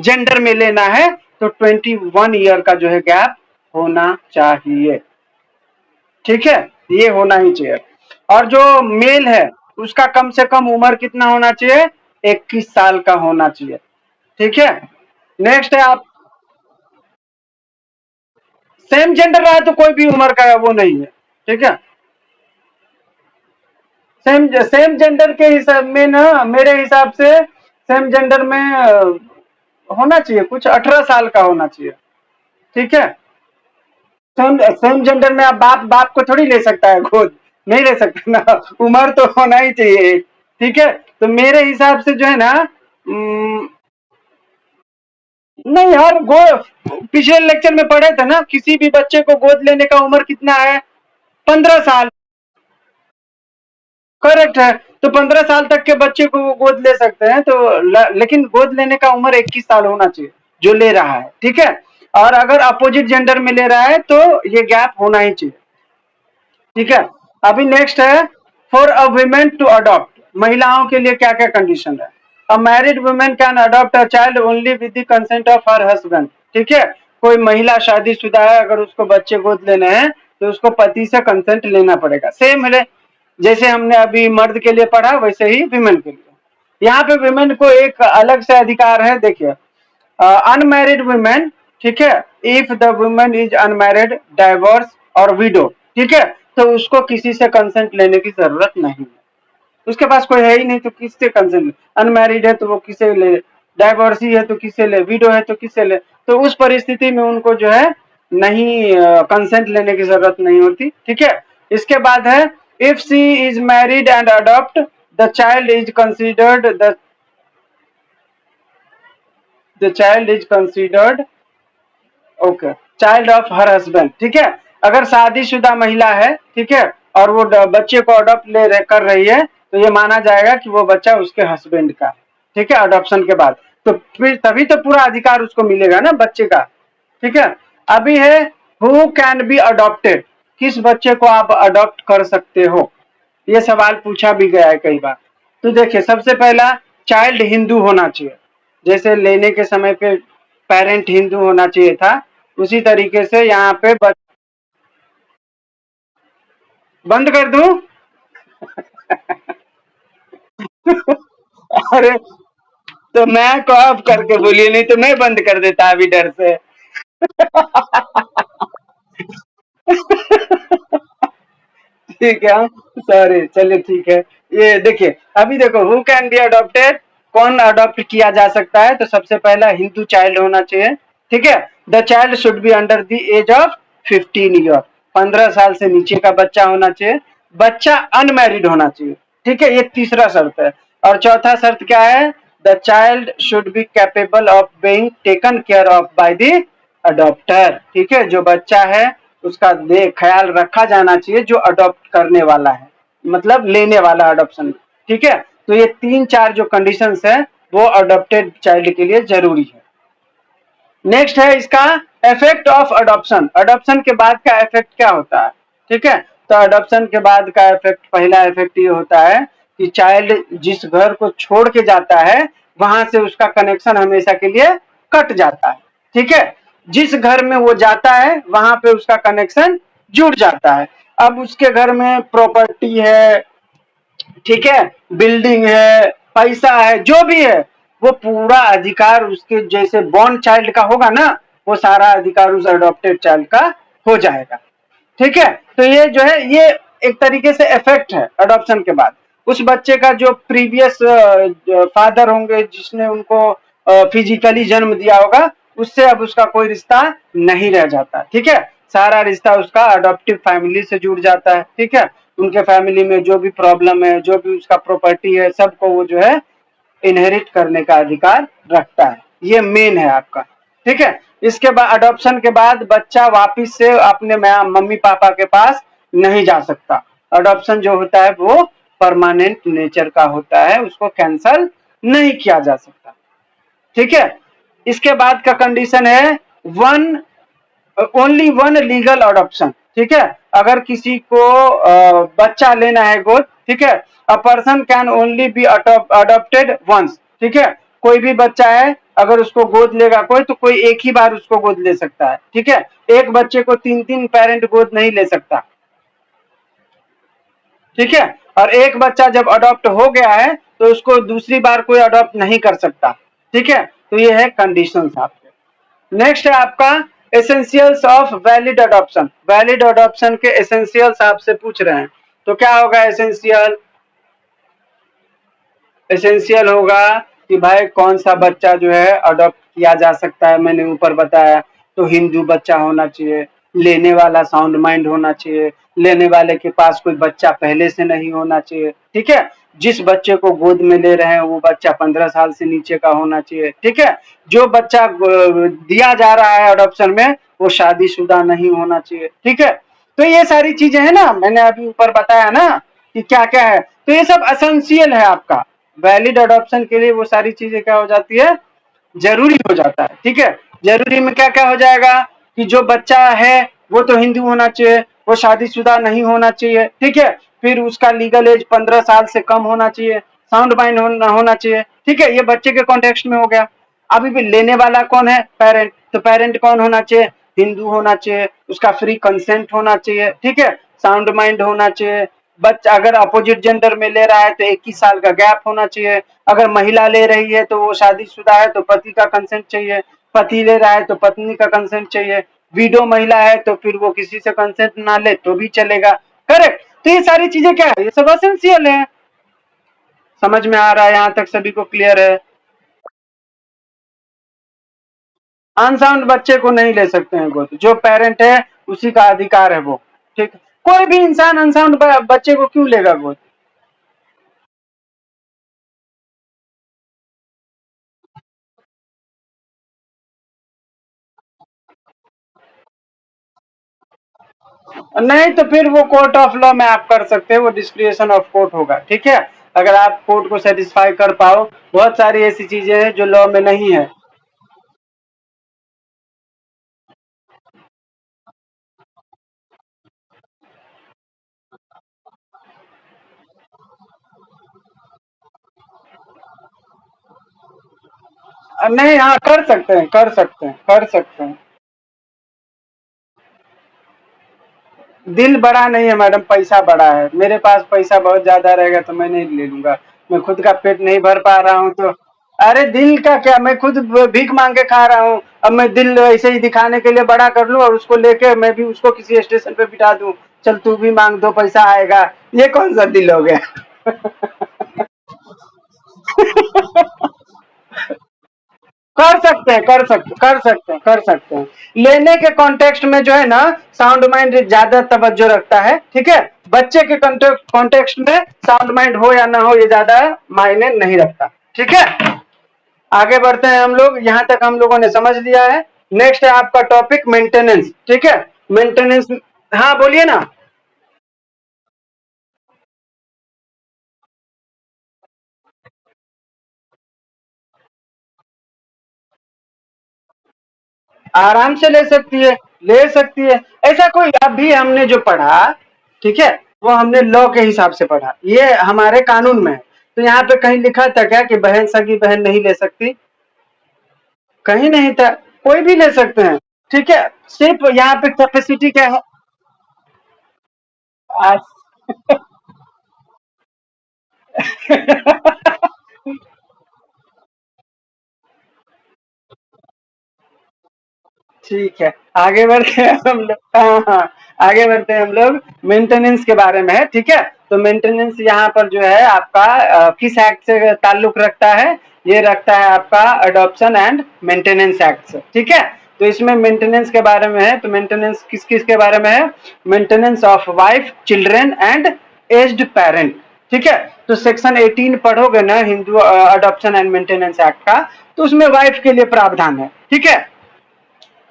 जेंडर में लेना है तो 21 ईयर का जो है गैप होना चाहिए। ठीक है, ये होना ही चाहिए। और जो मेल है उसका कम से कम उम्र कितना होना चाहिए, 21 साल का होना चाहिए। ठीक है, नेक्स्ट है आप सेम जेंडर रहा तो कोई भी उम्र का वो नहीं है। ठीक है, सेम सेम जेंडर के हिसाब में ना, मेरे हिसाब से सेम जेंडर में होना चाहिए कुछ 18 साल का होना चाहिए। ठीक है, सेम सेम जेंडर में आप बाप बाप को थोड़ी ले सकता है गोद, नहीं ले सकता ना, उम्र तो होना ही चाहिए। ठीक है, तो मेरे हिसाब से जो है ना, नहीं यार, गो पिछले लेक्चर में पढ़े थे ना, किसी भी बच्चे को गोद लेने का उम्र कितना है, 15 साल। करेक्ट है, तो 15 साल तक के बच्चे को वो गोद ले सकते हैं, तो लेकिन गोद लेने का उम्र 21 साल होना चाहिए जो ले रहा है। ठीक है, और अगर अपोजिट जेंडर में ले रहा है तो ये गैप होना ही चाहिए। ठीक है, अभी नेक्स्ट है for a women to adopt. महिलाओं के लिए क्या क्या कंडीशन है। A married women can adopt a child only with the consent of her husband. ठीक है, कोई महिला शादीशुदा है, अगर उसको बच्चे गोद लेने हैं तो उसको पति से कंसेंट लेना पड़ेगा। सेम है, जैसे हमने अभी मर्द के लिए पढ़ा वैसे ही विमेन के लिए। यहाँ पे विमेन को एक अलग से अधिकार है, देखिए अनमैरिड वुमेन। ठीक है, if the women is unmarried, divorce और विडो, ठीक है, तो उसको किसी से कंसेंट लेने की जरूरत नहीं है। उसके पास कोई है ही नहीं तो किससे कंसेंट, अनमैरिड है तो वो किसे ले, डाइवोर्सी है तो किसे ले, विडो है तो किसे ले। तो उस परिस्थिति में उनको जो है नहीं कंसेंट लेने की जरूरत नहीं होती। ठीक है, इसके बाद है if she is married and adopt the child is considered the child is considered okay child of her husband. ठीक है, अगर शादीशुदा महिला है, ठीक है, और वो बच्चे को अडॉप्ट कर रही है तो ये माना जाएगा कि वो बच्चा उसके हस्बैंड का है। ठीक है, अडॉप्शन के बाद तो फिर तभी तो पूरा अधिकार उसको मिलेगा ना बच्चे का। ठीक है, अभी है हु कैन बी अडॉप्टेड, किस बच्चे को आप अडॉप्ट कर सकते हो, ये सवाल पूछा भी गया है कई बार। तो देखिए सबसे पहला चाइल्ड हिंदू होना चाहिए, जैसे लेने के समय पे पेरेंट हिंदू होना चाहिए था, उसी तरीके से यहाँ पे बंद कर दूं। अरे तो मैं को ऑफ करके बोलिए, नहीं तो मैं बंद कर देता अभी डर से। ठीक है, सॉरी, चलिए ठीक है। ये देखिए अभी देखो हु कैन बी अडॉप्टेड, कौन अडॉप्ट किया जा सकता है, तो सबसे पहला हिंदू चाइल्ड होना चाहिए। ठीक है, the child should be under the age of 15 year, 15 साल से नीचे का बच्चा होना चाहिए। बच्चा अनमैरिड होना चाहिए। ठीक है, ये तीसरा शर्त है। और चौथा शर्त क्या है, the child should be capable of being taken care of by the adopter. ठीक है, जो बच्चा है उसका देख ख्याल रखा जाना चाहिए जो अडॉप्ट करने वाला है, मतलब लेने वाला अडॉप्शन। ठीक है, तो ये तीन चार जो कंडीशंस है वो अडॉप्टेड चाइल्ड के लिए जरूरी है। नेक्स्ट है इसका इफेक्ट ऑफ अडॉप्शन। अडॉप्शन के बाद का इफेक्ट क्या होता है। ठीक है, तो अडॉप्शन के बाद का इफेक्ट, पहला इफेक्ट ये होता है कि चाइल्ड जिस घर को छोड़ के जाता है वहां से उसका कनेक्शन हमेशा के लिए कट जाता है। ठीक है, जिस घर में वो जाता है वहां पे उसका कनेक्शन जुड़ जाता है। अब उसके घर में प्रॉपर्टी है, ठीक है, बिल्डिंग है, पैसा है, जो भी है, वो पूरा अधिकार उसके जैसे बॉर्न चाइल्ड का होगा ना, वो सारा अधिकार उस अडॉप्टेड चाइल्ड का हो जाएगा। ठीक है, तो ये जो है ये एक तरीके से इफेक्ट है अडॉप्शन के बाद। उस बच्चे का जो प्रीवियस फादर होंगे जिसने उनको फिजिकली जन्म दिया होगा उससे अब उसका कोई रिश्ता नहीं रह जाता, ठीक है। सारा रिश्ता उसका अडॉप्टिव फैमिली से जुड़ जाता है, ठीक है। उनके फैमिली में जो भी प्रॉब्लम है, जो भी उसका प्रॉपर्टी है, सबको वो जो है इनहेरिट करने का अधिकार रखता है। ये मेन है आपका, ठीक है। इसके बाद अडॉप्शन के बाद बच्चा वापिस से अपने मम्मी पापा के पास नहीं जा सकता। अडॉप्शन जो होता है वो परमानेंट नेचर का होता है, उसको कैंसल नहीं किया जा सकता, ठीक है। इसके बाद का कंडीशन है one only one legal adoption, ठीक है। अगर किसी को बच्चा लेना है गोद, ठीक है, a person can only be adopted once, ठीक है। कोई भी बच्चा है, अगर उसको गोद लेगा कोई, तो कोई एक ही बार उसको गोद ले सकता है, ठीक है। एक बच्चे को तीन तीन पेरेंट गोद नहीं ले सकता, ठीक है। और एक बच्चा जब अडॉप्ट हो गया है तो उसको दूसरी बार कोई अडॉप्ट नहीं कर सकता, ठीक है। तो ये है कंडीशंस आपके। नेक्स्ट है आपका essentials of valid adoption. Valid adoption के एसेंशियल्स आपसे पूछ रहे हैं, तो क्या होगा एसेंशियल? एसेंशियल होगा कि भाई कौन सा बच्चा जो है अडॉप्ट किया जा सकता है। मैंने ऊपर बताया, तो हिंदू बच्चा होना चाहिए, लेने वाला साउंड माइंड होना चाहिए, लेने वाले के पास कोई बच्चा पहले से नहीं होना चाहिए, ठीक है। जिस बच्चे को गोद में ले रहे हैं वो बच्चा 15 साल से नीचे का होना चाहिए, ठीक है। जो बच्चा दिया जा रहा है अडॉप्शन में वो शादीशुदा नहीं होना चाहिए, ठीक है। तो ये सारी चीजें है ना, मैंने अभी ऊपर बताया ना कि क्या क्या है, तो ये सब एसेंशियल है आपका। वैलिड अडॉप्शन के लिए वो सारी चीजें क्या हो जाती है, जरूरी हो जाता है, ठीक है। जरूरी में क्या क्या हो जाएगा कि जो बच्चा है वो तो हिंदू होना चाहिए, वो शादीशुदा नहीं होना चाहिए, ठीक है। फिर उसका लीगल एज 15 साल से कम होना चाहिए, साउंड माइंड होना चाहिए, ठीक है। ये बच्चे के कॉन्टेक्स्ट में हो गया। अभी भी लेने वाला कौन है? पेरेंट। तो पेरेंट कौन होना चाहिए? हिंदू होना चाहिए, उसका फ्री कंसेंट होना चाहिए, ठीक है। साउंड माइंड होना चाहिए। बच्चा अगर अपोजिट जेंडर में ले रहा है तो 21 साल का गैप होना चाहिए। अगर महिला ले रही है तो वो शादीशुदा है तो पति का कंसेंट चाहिए, पति ले रहा है तो पत्नी का कंसेंट चाहिए, विडो महिला है तो फिर वो किसी से कंसेंट ना ले तो भी चलेगा, करेक्ट। तो ये सारी चीजें क्या है, ये सब एसेंशियल है। समझ में आ रहा है? यहाँ तक सभी को क्लियर है? अनसाउंड बच्चे को नहीं ले सकते हैं गोद, जो पेरेंट है उसी का अधिकार है वो, ठीक। कोई भी इंसान अनसाउंड बच्चे को क्यों लेगा गोद? नहीं तो फिर वो कोर्ट ऑफ लॉ में आप कर सकते हैं, वो डिस्क्रिएशन ऑफ कोर्ट होगा, ठीक है। अगर आप कोर्ट को सेटिस्फाई कर पाओ, बहुत सारी ऐसी चीजें हैं जो लॉ में नहीं है। नहीं, हाँ कर सकते हैं, कर सकते हैं, कर सकते हैं। दिल बड़ा नहीं है मैडम, पैसा बड़ा है। मेरे पास पैसा बहुत ज्यादा रहेगा तो मैं नहीं ले लूंगा। मैं खुद का पेट नहीं भर पा रहा हूँ तो। अरे दिल का क्या, मैं खुद भीख मांग के खा रहा हूँ। अब मैं दिल ऐसे ही दिखाने के लिए बड़ा कर लूं और उसको लेके मैं भी उसको किसी स्टेशन पे बिठा दूं, चल तू भी मांग, दो पैसा आएगा। ये कौन सा दिल हो गया? कर सकते हैं, कर सकते, कर सकते हैं, कर सकते हैं। लेने के कॉन्टेक्स्ट में जो है ना, साउंड माइंड ज्यादा तवज्जो रखता है, ठीक है। बच्चे के कॉन्टेक्स्ट में साउंड माइंड हो या ना हो ये ज्यादा मायने नहीं रखता, ठीक है। आगे बढ़ते हैं हम लोग, यहाँ तक हम लोगों ने समझ लिया है। नेक्स्ट है आपका टॉपिक मेंटेनेंस, ठीक है। मेंटेनेंस, हाँ बोलिए ना। आराम से ले सकती है, ले सकती है। ऐसा कोई, अभी हमने जो पढ़ा, ठीक है, वो हमने लॉ के हिसाब से पढ़ा, ये हमारे कानून में है। तो यहाँ पे कहीं लिखा था क्या कि बहन सगी बहन नहीं ले सकती? कहीं नहीं था। कोई भी ले सकते हैं, ठीक है। सिर्फ यहाँ पे कैपेसिटी क्या है? आज ठीक है, आगे बढ़ते हैं हम लोग। हाँ हाँ, आगे बढ़ते हैं हम लोग। मेंटेनेंस के बारे में है, ठीक है। तो मेंटेनेंस यहाँ पर जो है आपका किस एक्ट से ताल्लुक रखता है? ये रखता है आपका अडॉप्शन एंड मेंटेनेंस एक्ट। ठीक है, तो इसमें मेंटेनेंस के बारे में है, तो मेंटेनेंस किस किस के बारे में है? Maintenance of wife, children and aged parent. ठीक है, तो सेक्शन 18 पढ़ोगे ना Hindu adoption and maintenance act का, तो उसमें वाइफ के लिए प्रावधान है। ठीक है,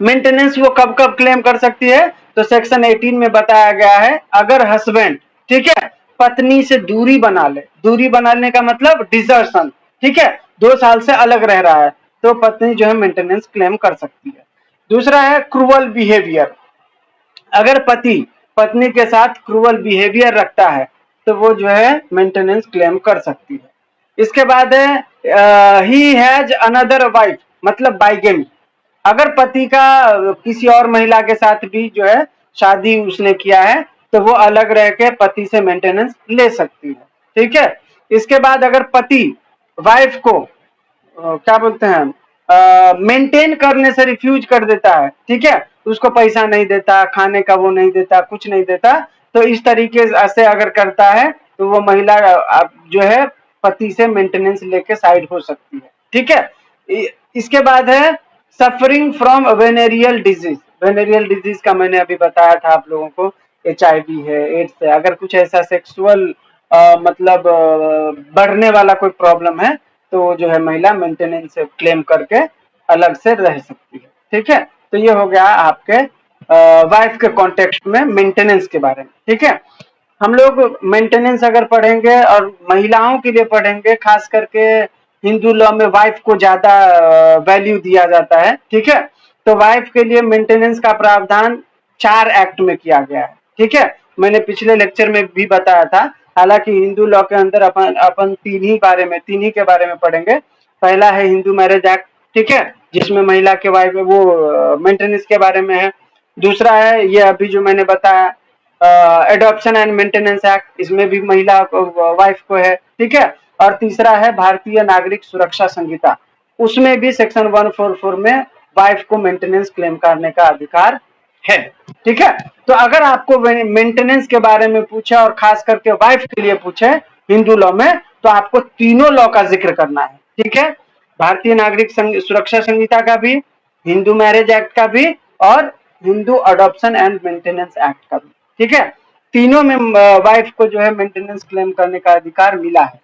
मेंटेनेंस वो कब कब क्लेम कर सकती है? तो सेक्शन 18 में बताया गया है, अगर हस्बैंड, ठीक है, पत्नी से दूरी बना ले, दूरी बनाने का मतलब डिजर्शन, ठीक है, 2 साल से अलग रह रहा है, तो पत्नी जो है मेंटेनेंस क्लेम कर सकती है। दूसरा है क्रूअल बिहेवियर, अगर पति पत्नी के साथ क्रूअल बिहेवियर रखता है तो वो जो है मेंटेनेंस क्लेम कर सकती है। इसके बाद है ही हैज अनदर वाइफ, मतलब बाइगेमी, अगर पति का किसी और महिला के साथ भी जो है शादी उसने किया है तो वो अलग रह के पति से मेंटेनेंस ले सकती है। ठीक है, इसके बाद अगर पति वाइफ को क्या बोलते हैं मेंटेन करने से रिफ्यूज कर देता है, ठीक है, उसको पैसा नहीं देता, खाने का वो नहीं देता, कुछ नहीं देता, तो इस तरीके से अगर करता है तो वो महिला जो है पति से मेंटेनेंस लेके साइड हो सकती है। ठीक है, इसके बाद है suffering from venereal disease. Venereal disease का मैंने अभी बताया था आप लोगों को, HIV है, एड्स है, अगर कुछ ऐसा सेक्सुअल मतलब बढ़ने वाला कोई प्रॉब्लम है तो जो है महिला मेंटेनेंस क्लेम करके अलग से रह सकती है। ठीक है, तो ये हो गया आपके वाइफ के कॉन्टेक्स्ट में मेंटेनेंस के बारे में। ठीक है, हम लोग मेंटेनेंस अगर पढ़ेंगे और महिलाओं के लिए पढ़ेंगे, खास करके हिंदू लॉ में वाइफ को ज्यादा वैल्यू दिया जाता है। ठीक है, तो वाइफ के लिए मेंटेनेंस का प्रावधान 4 एक्ट में किया गया है। ठीक है, मैंने पिछले लेक्चर में भी बताया था, हालांकि हिंदू लॉ के अंदर अपन अपन तीन ही के बारे में पढ़ेंगे। पहला है हिंदू मैरिज एक्ट, ठीक है, जिसमें महिला के वाइफ वो मेंटेनेंस के बारे में है। दूसरा है ये अभी जो मैंने बताया एडॉप्शन एंड मेंटेनेंस एक्ट, इसमें भी महिला वाइफ को है। ठीक है, और तीसरा है भारतीय नागरिक सुरक्षा संहिता, उसमें भी सेक्शन 144 में वाइफ को मेंटेनेंस क्लेम करने का अधिकार है। ठीक है, तो अगर आपको मेंटेनेंस के बारे में पूछे और खास करके वाइफ के लिए पूछे हिंदू लॉ में, तो आपको तीनों लॉ का जिक्र करना है। ठीक है, भारतीय नागरिक सुरक्षा संहिता का भी, हिंदू मैरिज एक्ट का भी, और Hindu adoption and maintenance act का भी। ठीक है, तीनों में वाइफ को जो है मेंटेनेंस क्लेम करने का अधिकार मिला है।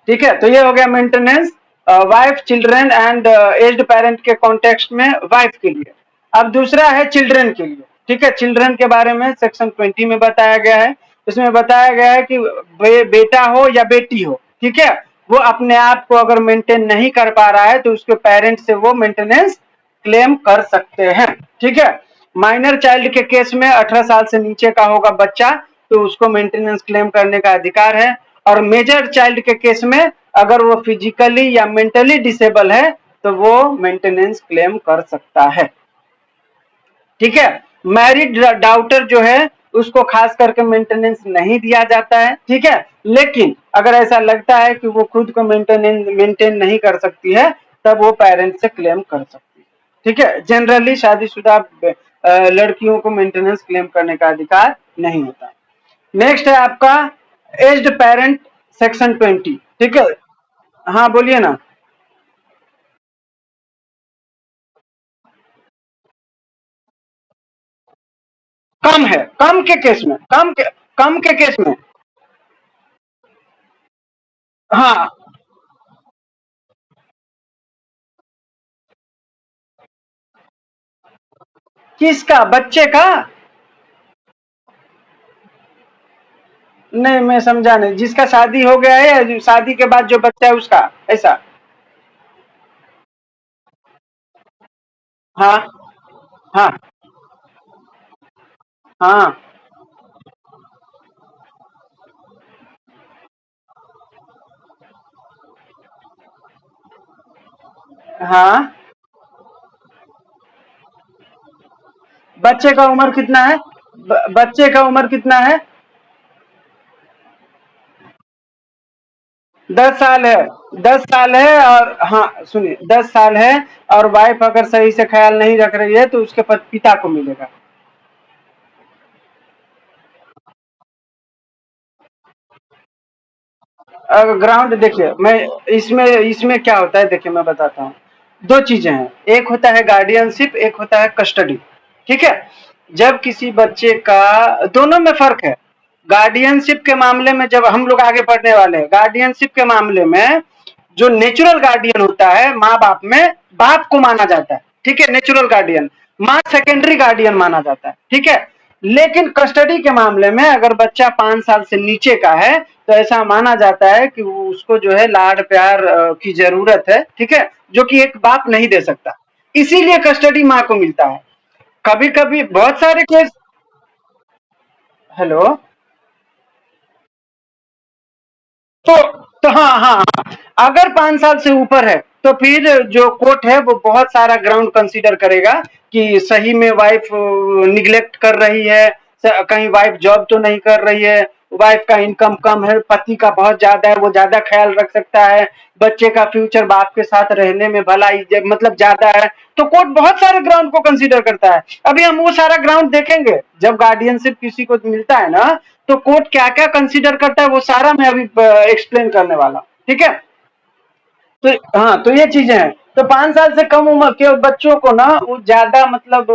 ठीक है, तो ये हो गया maintenance wife, children and aged parent के कॉन्टेक्स्ट में वाइफ के लिए। अब दूसरा है चिल्ड्रन के लिए। ठीक है, चिल्ड्रन के बारे में सेक्शन 20 में बताया गया है, इसमें बताया गया है कि बेटा हो या बेटी हो, ठीक है, वो अपने आप को अगर मेंटेन नहीं कर पा रहा है तो उसके पेरेंट से वो मेंटेनेंस क्लेम कर सकते हैं। ठीक है, माइनर चाइल्ड के केस में 18 साल से नीचे का होगा बच्चा तो उसको मेंटेनेंस क्लेम करने का अधिकार है, और मेजर चाइल्ड के केस में अगर वो फिजिकली या मेंटली डिसेबल है तो वो मेंटेनेंस क्लेम कर सकता है। ठीक है, मैरिड डाउटर जो है उसको खास करके मेंटेनेंस नहीं दिया जाता है। ठीक है, लेकिन अगर ऐसा लगता है कि वो खुद को मेंटेन नहीं कर सकती है तब वो पेरेंट से क्लेम कर सकती है। ठीक है, जनरली शादीशुदा लड़कियों को मेंटेनेंस क्लेम करने का अधिकार नहीं होता। नेक्स्ट है आपका एज्ड पेरेंट सेक्शन 20। ठीक है, हाँ बोलिए ना। कम है, कम के केस में, कम के केस में, हाँ, किसका? बच्चे का? नहीं मैं समझा नहीं, जिसका शादी हो गया है या शादी के बाद जो बच्चा है उसका, ऐसा? हाँ हाँ हाँ हाँ। बच्चे का उम्र कितना है? बच्चे का उम्र कितना है? 10 साल है। 10 साल है, और हाँ सुनिए, 10 साल है, और वाइफ अगर सही से ख्याल नहीं रख रही है तो उसके पिता को मिलेगा। ग्राउंड देखिए, मैं इसमें इसमें क्या होता है देखिए मैं बताता हूँ। दो चीजें हैं, एक होता है गार्डियनशिप, एक होता है कस्टडी। ठीक है, जब किसी बच्चे का, दोनों में फर्क है। गार्डियनशिप के मामले में जब हम लोग आगे बढ़ने वाले हैं, गार्डियनशिप के मामले में जो नेचुरल गार्डियन होता है माँ बाप में, बाप को माना जाता है। ठीक है, नेचुरल गार्डियन, माँ सेकेंडरी गार्डियन माना जाता है। ठीक है, लेकिन कस्टडी के मामले में अगर बच्चा 5 साल से नीचे का है तो ऐसा माना जाता है कि उसको जो है लाड प्यार की जरूरत है। ठीक है, जो कि एक बाप नहीं दे सकता, इसीलिए कस्टडी माँ को मिलता है। कभी कभी बहुत सारे केस। हेलो। तो हाँ हाँ हाँ, अगर 5 साल से ऊपर है तो फिर जो कोर्ट है वो बहुत सारा ग्राउंड कंसीडर करेगा कि सही में वाइफ निग्लेक्ट कर रही है, कहीं वाइफ जॉब तो नहीं कर रही है, वाइफ का इनकम कम है, पति का बहुत ज्यादा है, वो ज्यादा ख्याल रख सकता है, बच्चे का फ्यूचर बाप के साथ रहने में भलाई मतलब ज्यादा है। तो कोर्ट बहुत सारे ग्राउंड को कंसीडर करता है। अभी हम वो सारा ग्राउंड देखेंगे जब गार्डियनशिप किसी को मिलता है ना, तो कोर्ट क्या क्या कंसीडर करता है वो सारा मैं अभी एक्सप्लेन करने वाला हूँ। ठीक है, तो हाँ, तो ये चीजें हैं। तो 5 साल से कम उम्र के बच्चों को ना वो ज्यादा मतलब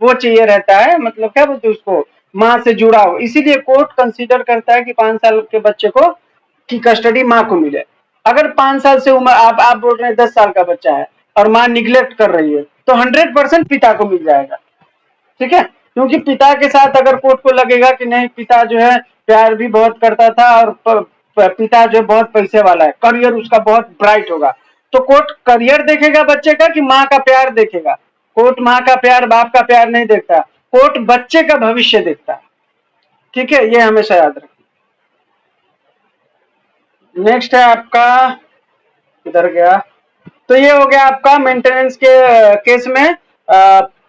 वो चाहिए रहता है, मतलब क्या बोलते हैं उसको, माँ से जुड़ा हो, इसीलिए कोर्ट कंसीडर करता है कि 5 साल के बच्चे को की कस्टडी माँ को मिले। अगर 5 साल से उम्र, आप बोल रहे हैं 10 साल का बच्चा है और माँ निग्लेक्ट कर रही है, तो 100% पिता को मिल जाएगा। ठीक है, क्योंकि पिता के साथ अगर कोर्ट को लगेगा कि नहीं पिता जो है प्यार भी बहुत करता था और पिता जो बहुत पैसे वाला है, करियर उसका बहुत ब्राइट होगा, तो कोर्ट करियर देखेगा बच्चे का कि माँ का प्यार देखेगा। कोर्ट माँ का प्यार बाप का प्यार नहीं देखता, कोर्ट बच्चे का भविष्य देखता है। ठीक है, ये हमेशा याद रखिए। नेक्स्ट है आपका, इधर गया, तो ये हो गया आपका मेंटेनेंस के केस में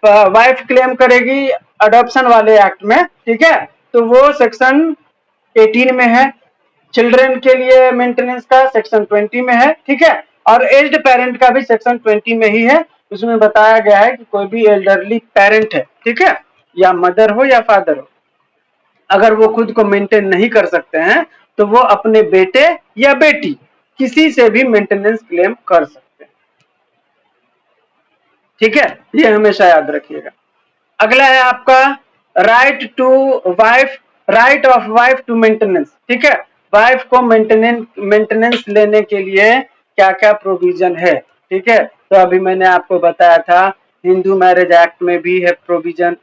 वाइफ क्लेम करेगी अडॉप्शन वाले एक्ट में। ठीक है, तो वो सेक्शन 18 में है। चिल्ड्रन के लिए मेंटेनेंस का सेक्शन 20 में है। ठीक है, और एज्ड पेरेंट का भी सेक्शन 20 में ही है। उसमें बताया गया है कि कोई भी एल्डरली पेरेंट है, ठीक है, या मदर हो या फादर हो, अगर वो खुद को मेंटेन नहीं कर सकते हैं तो वो अपने बेटे या बेटी किसी से भी मेंटेनेंस क्लेम कर सकते हैं। ठीक है, ये हमेशा याद रखिएगा। अगला है आपका right to wife, right of wife to maintenance. ठीक है, वाइफ को मेंटेनेंस लेने के लिए क्या क्या प्रोविजन है। ठीक है, तो अभी मैंने आपको बताया था हिंदू मैरिज एक्ट में भी है प्रोविजन।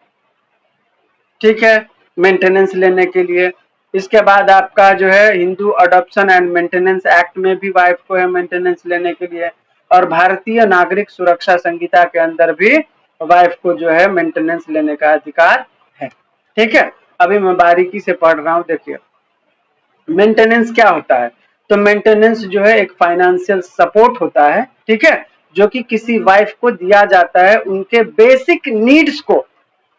ठीक है, मेंटेनेंस लेने के लिए। इसके बाद आपका जो है Hindu adoption and maintenance act में भी वाइफ को है मेंटेनेंस लेने के लिए, और भारतीय नागरिक सुरक्षा संहिता के अंदर भी वाइफ को जो है मेंटेनेंस लेने का अधिकार है। ठीक है, अभी मैं बारीकी से पढ़ रहा हूँ, देखिए मेंटेनेंस क्या होता है। तो मेंटेनेंस जो है एक फाइनेंशियल सपोर्ट होता है। ठीक है, जो कि किसी वाइफ को दिया जाता है उनके बेसिक नीड्स को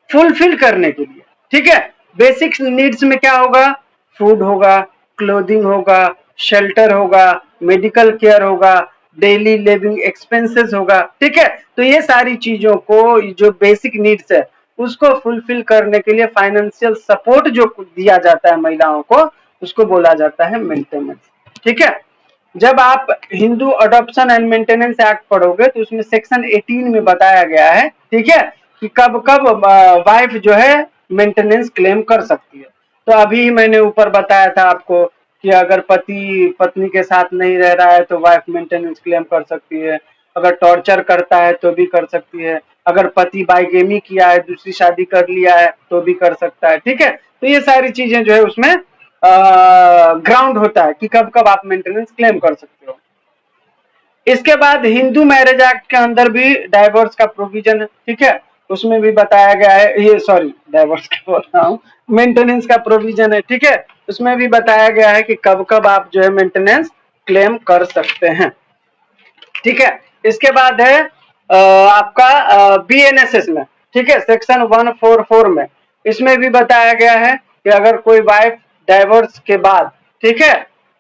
फुलफिल करने के लिए। ठीक है, बेसिक नीड्स में क्या होगा, फूड होगा, क्लोथिंग होगा, शेल्टर होगा, मेडिकल केयर होगा, डेली लिविंग एक्सपेंसेस होगा। ठीक है, तो ये सारी चीजों को, जो बेसिक नीड्स है उसको फुलफिल करने के लिए फाइनेंशियल सपोर्ट जो दिया जाता है महिलाओं को, उसको बोला जाता है मेंटेनेंस। ठीक है, जब आप Hindu adoption and maintenance act पढ़ोगे तो उसमें सेक्शन 18 में बताया गया है, ठीक है, कि कब कब वाइफ जो है मेंटेनेंस क्लेम कर सकती है। तो अभी मैंने ऊपर बताया था आपको कि अगर पति पत्नी के साथ नहीं रह रहा है तो वाइफ मेंटेनेंस क्लेम कर सकती है, अगर टॉर्चर करता है तो भी कर सकती है, अगर पति बाइगेमी किया है, दूसरी शादी कर लिया है तो भी कर सकता है। ठीक है, तो ये सारी चीजें जो है उसमें ग्राउंड होता है कि कब कब आप मेंटेनेंस क्लेम कर सकते हो। इसके बाद हिंदू मैरिज एक्ट के अंदर भी डाइवोर्स का प्रोविजन है। ठीक है, उसमें भी बताया गया है, ये सॉरी डाइवोर्स का बोल रहा हूँ, मेंटेनेंस का प्रोविजन है। ठीक है, उसमें भी बताया गया है कि कब कब आप जो है मेंटेनेंस क्लेम कर सकते हैं। ठीक है, इसके बाद है आपका बीएनएसएस में। ठीक है, सेक्शन 144 में इसमें भी बताया गया है कि अगर कोई वाइफ डाइवोर्स के बाद, ठीक है,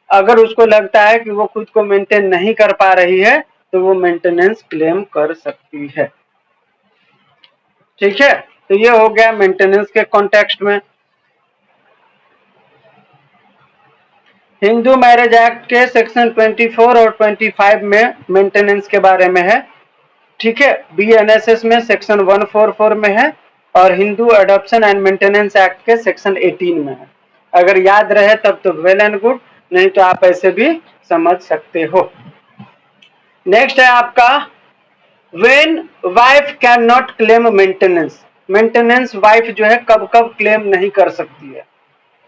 अगर उसको लगता है कि वो खुद को मेंटेन नहीं कर पा रही है तो वो मेंटेनेंस क्लेम कर सकती है। ठीक है, तो ये हो गया मेंटेनेंस के कॉन्टेक्स्ट में। हिंदू मैरिज एक्ट के सेक्शन 24 और 25 में मेंटेनेंस के बारे में है, ठीक है। बीएनएसएस में सेक्शन 144 में है और Hindu adoption and maintenance act के सेक्शन 18 में है। अगर याद रहे तब तो वेल एंड गुड, नहीं तो आप ऐसे भी समझ सकते हो। नेक्स्ट है आपका when wife can not claim maintenance. Maintenance wife जो है कब कब क्लेम नहीं कर सकती है,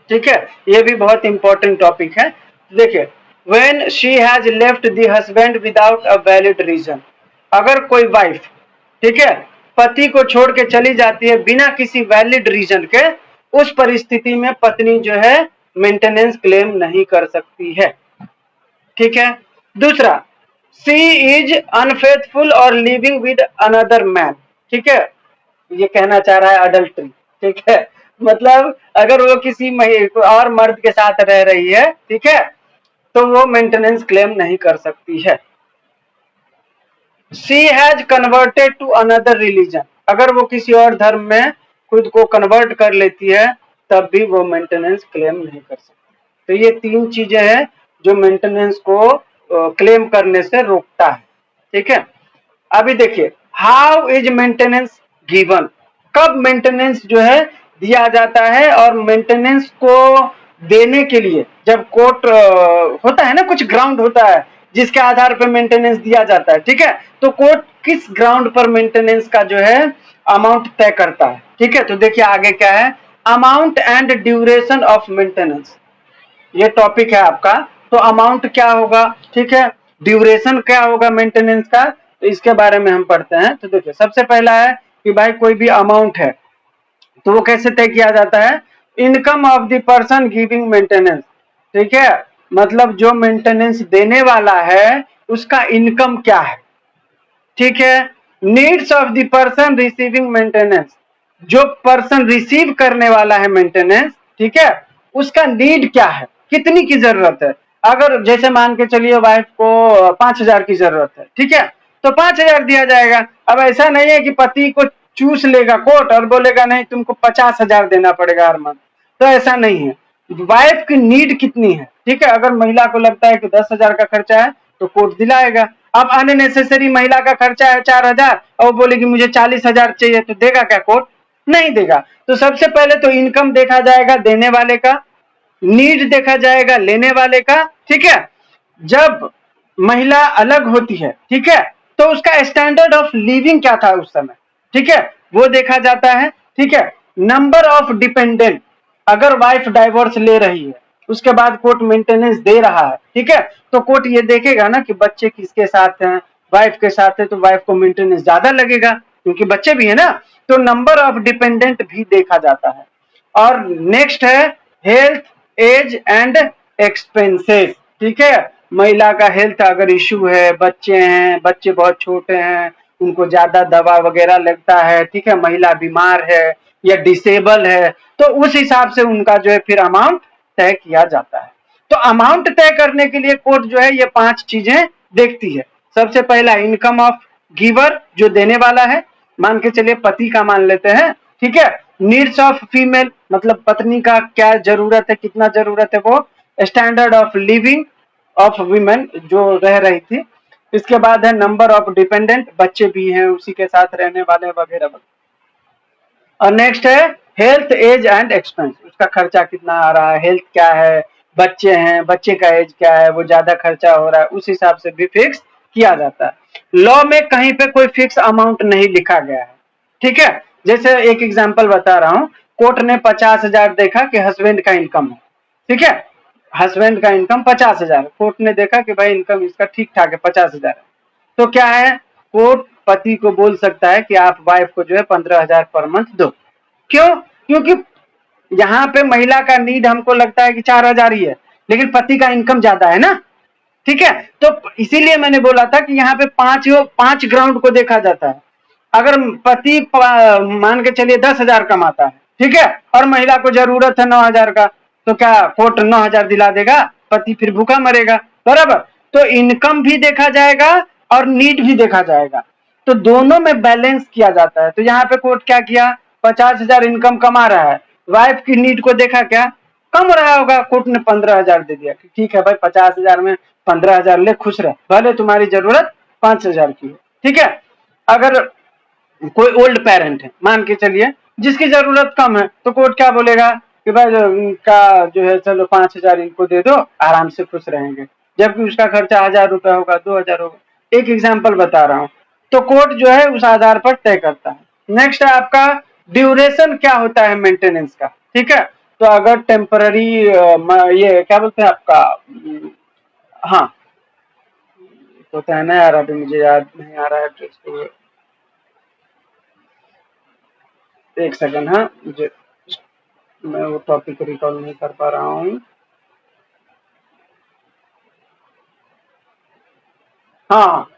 ठीक है। ये भी बहुत इंपॉर्टेंट टॉपिक है। देखिए, when she has left the husband without a valid reason. अगर कोई वाइफ, ठीक है, पति को छोड़ के चली जाती है बिना किसी वैलिड रीजन के, उस परिस्थिति में पत्नी जो है मेंटेनेंस क्लेम नहीं कर सकती है, ठीक है। दूसरा, सी इज अनफेथफुल और लिविंग विद अनदर मैन, ठीक है। ये कहना चाह रहा है अडल्ट्री, ठीक है। मतलब अगर वो किसी और मर्द के साथ रह रही है, ठीक है, तो वो मेंटेनेंस क्लेम नहीं कर सकती है। She has converted to another religion. अगर वो किसी और धर्म में खुद को कन्वर्ट कर लेती है तब भी वो मेंटेनेंस क्लेम नहीं कर सकती। तो ये 3 चीजें हैं जो मेंटेनेंस को क्लेम करने से रोकता है, ठीक है। अभी देखिए, हाउ इज मेंटेनेंस गिवन। कब मेंटेनेंस जो है दिया जाता है, और मेंटेनेंस को देने के लिए जब कोर्ट होता है ना, कुछ ग्राउंड होता है जिसके आधार पर मेंटेनेंस दिया जाता है, ठीक है। तो कोर्ट किस ग्राउंड पर मेंटेनेंस का जो है अमाउंट तय करता है, ठीक है। तो देखिए आगे क्या है, amount and duration of maintenance, ये टॉपिक है आपका। तो अमाउंट क्या होगा, ठीक है, ड्यूरेशन क्या होगा मेंटेनेंस का, तो इसके बारे में हम पढ़ते हैं। तो देखिए, सबसे पहला है कि भाई कोई भी अमाउंट है तो वो कैसे तय किया जाता है, income of the person giving maintenance, ठीक है। मतलब जो मेंटेनेंस देने वाला है उसका इनकम क्या है, ठीक है। Needs of the person receiving maintenance, जो पर्सन रिसीव करने वाला है मेंटेनेंस, ठीक है, उसका नीड क्या है, कितनी की जरूरत है। अगर जैसे मान के चलिए वाइफ को 5,000 की जरूरत है, ठीक है, तो 5,000 दिया जाएगा। अब ऐसा नहीं है कि पति को चूस लेगा कोर्ट और बोलेगा नहीं तुमको 50,000 देना पड़ेगा हर मंथ, तो ऐसा नहीं है। वाइफ की नीड कितनी है, ठीक है। अगर महिला को लगता है कि 10,000 का खर्चा है तो कोर्ट दिलाएगा। अब अननेसेसरी महिला का खर्चा है 4,000 और बोलेगी मुझे 40,000 चाहिए, तो देगा क्या कोर्ट, नहीं देगा। तो सबसे पहले तो इनकम देखा जाएगा देने वाले का, नीड देखा जाएगा लेने वाले का, ठीक है। जब महिला अलग होती है, ठीक है, तो उसका स्टैंडर्ड ऑफ लिविंग क्या था उस समय, ठीक है, वो देखा जाता है, ठीक है। नंबर ऑफ डिपेंडेंट, अगर वाइफ डाइवोर्स ले रही है उसके बाद कोर्ट मेंटेनेंस दे रहा है, ठीक है, तो कोर्ट ये देखेगा ना कि बच्चे किसके साथ हैं, वाइफ के साथ है तो वाइफ को मेंटेनेंस ज्यादा लगेगा क्योंकि बच्चे भी है ना। तो नंबर ऑफ डिपेंडेंट भी देखा जाता है। और नेक्स्ट है हेल्थ, एज एंड एक्सपेंसेस, ठीक है। महिला का हेल्थ अगर इश्यू है, बच्चे हैं, बच्चे बहुत छोटे हैं, उनको ज्यादा दवा वगैरह लगता है, ठीक है, महिला बीमार है या डिसेबल है, तो उस हिसाब से उनका जो है फिर अमाउंट तय किया जाता है। तो अमाउंट तय करने के लिए कोर्ट जो है ये 5 चीजें देखती है। सबसे पहला इनकम ऑफ गिवर, जो देने वाला है, मान के चलिए पति का मान लेते हैं, ठीक है। नीड्स ऑफ फीमेल, मतलब पत्नी का क्या जरूरत है, कितना जरूरत है वो। Standard of living of women, जो रह रही थी। इसके बाद है नंबर ऑफ डिपेंडेंट, बच्चे भी हैं उसी के साथ रहने वाले वगैरह वगैरह। और नेक्स्ट है हेल्थ, एज एंड एक्सपेंस, उसका खर्चा कितना आ रहा है, हेल्थ क्या है, बच्चे हैं, बच्चे का एज क्या है, वो ज्यादा खर्चा हो रहा है, उस हिसाब से भी फिक्स किया जाता है। लॉ में कहीं पे कोई फिक्स अमाउंट नहीं लिखा गया है, ठीक है। जैसे एक एग्जांपल बता रहा हूँ, कोर्ट ने 50,000 देखा कि हस्बैंड का इनकम है, ठीक है, हस्बैंड का इनकम 50,000, कोर्ट ने देखा कि भाई इनकम इसका ठीक ठाक है 50,000 है, तो क्या है, कोर्ट पति को बोल सकता है कि आप वाइफ को जो है 15,000 पर मंथ दो। क्यों, क्योंकि यहाँ पे महिला का नीड हमको लगता है कि 4,000 ही है, लेकिन पति का इनकम ज्यादा है ना, ठीक है। तो इसीलिए मैंने बोला था कि यहाँ पे 5 ग्राउंड को देखा जाता है। अगर पति मान के चलिए 10,000 कमाता है, ठीक है, और महिला को जरूरत है 9,000 का, तो क्या कोर्ट 9,000 दिला देगा, पति फिर भूखा मरेगा, बराबर। तो इनकम भी देखा जाएगा और नीड भी देखा जाएगा, तो दोनों में बैलेंस किया जाता है। तो यहाँ पे कोर्ट क्या किया, 50,000 इनकम कमा रहा है, वाइफ की नीड को देखा क्या, कम रहा होगा, कोर्ट ने 15,000 दे दिया कि ठीक है भाई 50,000 में 15,000 ले, खुश रह, भले तुम्हारी जरूरत 5,000 की है। ठीक है, अगर कोई ओल्ड पेरेंट है मान के चलिए जिसकी जरूरत कम है, तो कोर्ट क्या बोलेगा कि भाई इनका जो है चलो 5,000 इनको दे दो, आराम से खुश रहेंगे, जबकि उसका खर्चा 1,000 रुपया होगा, 2,000 होगा। एक एग्जाम्पल बता रहा हूँ। तो कोर्ट जो है उस आधार पर तय करता है। नेक्स्ट है आपका ड्यूरेशन क्या होता है मेंटेनेंस का। ठीक है, तो अगर टेम्पररी ये क्या बोलते हैं आपका, हाँ होता है ना यार, अभी मुझे याद नहीं आ रहा है तो एक सेकंड, हाँ मुझे, मैं वो टॉपिक रिकॉल नहीं कर पा रहा हूँ। हाँ,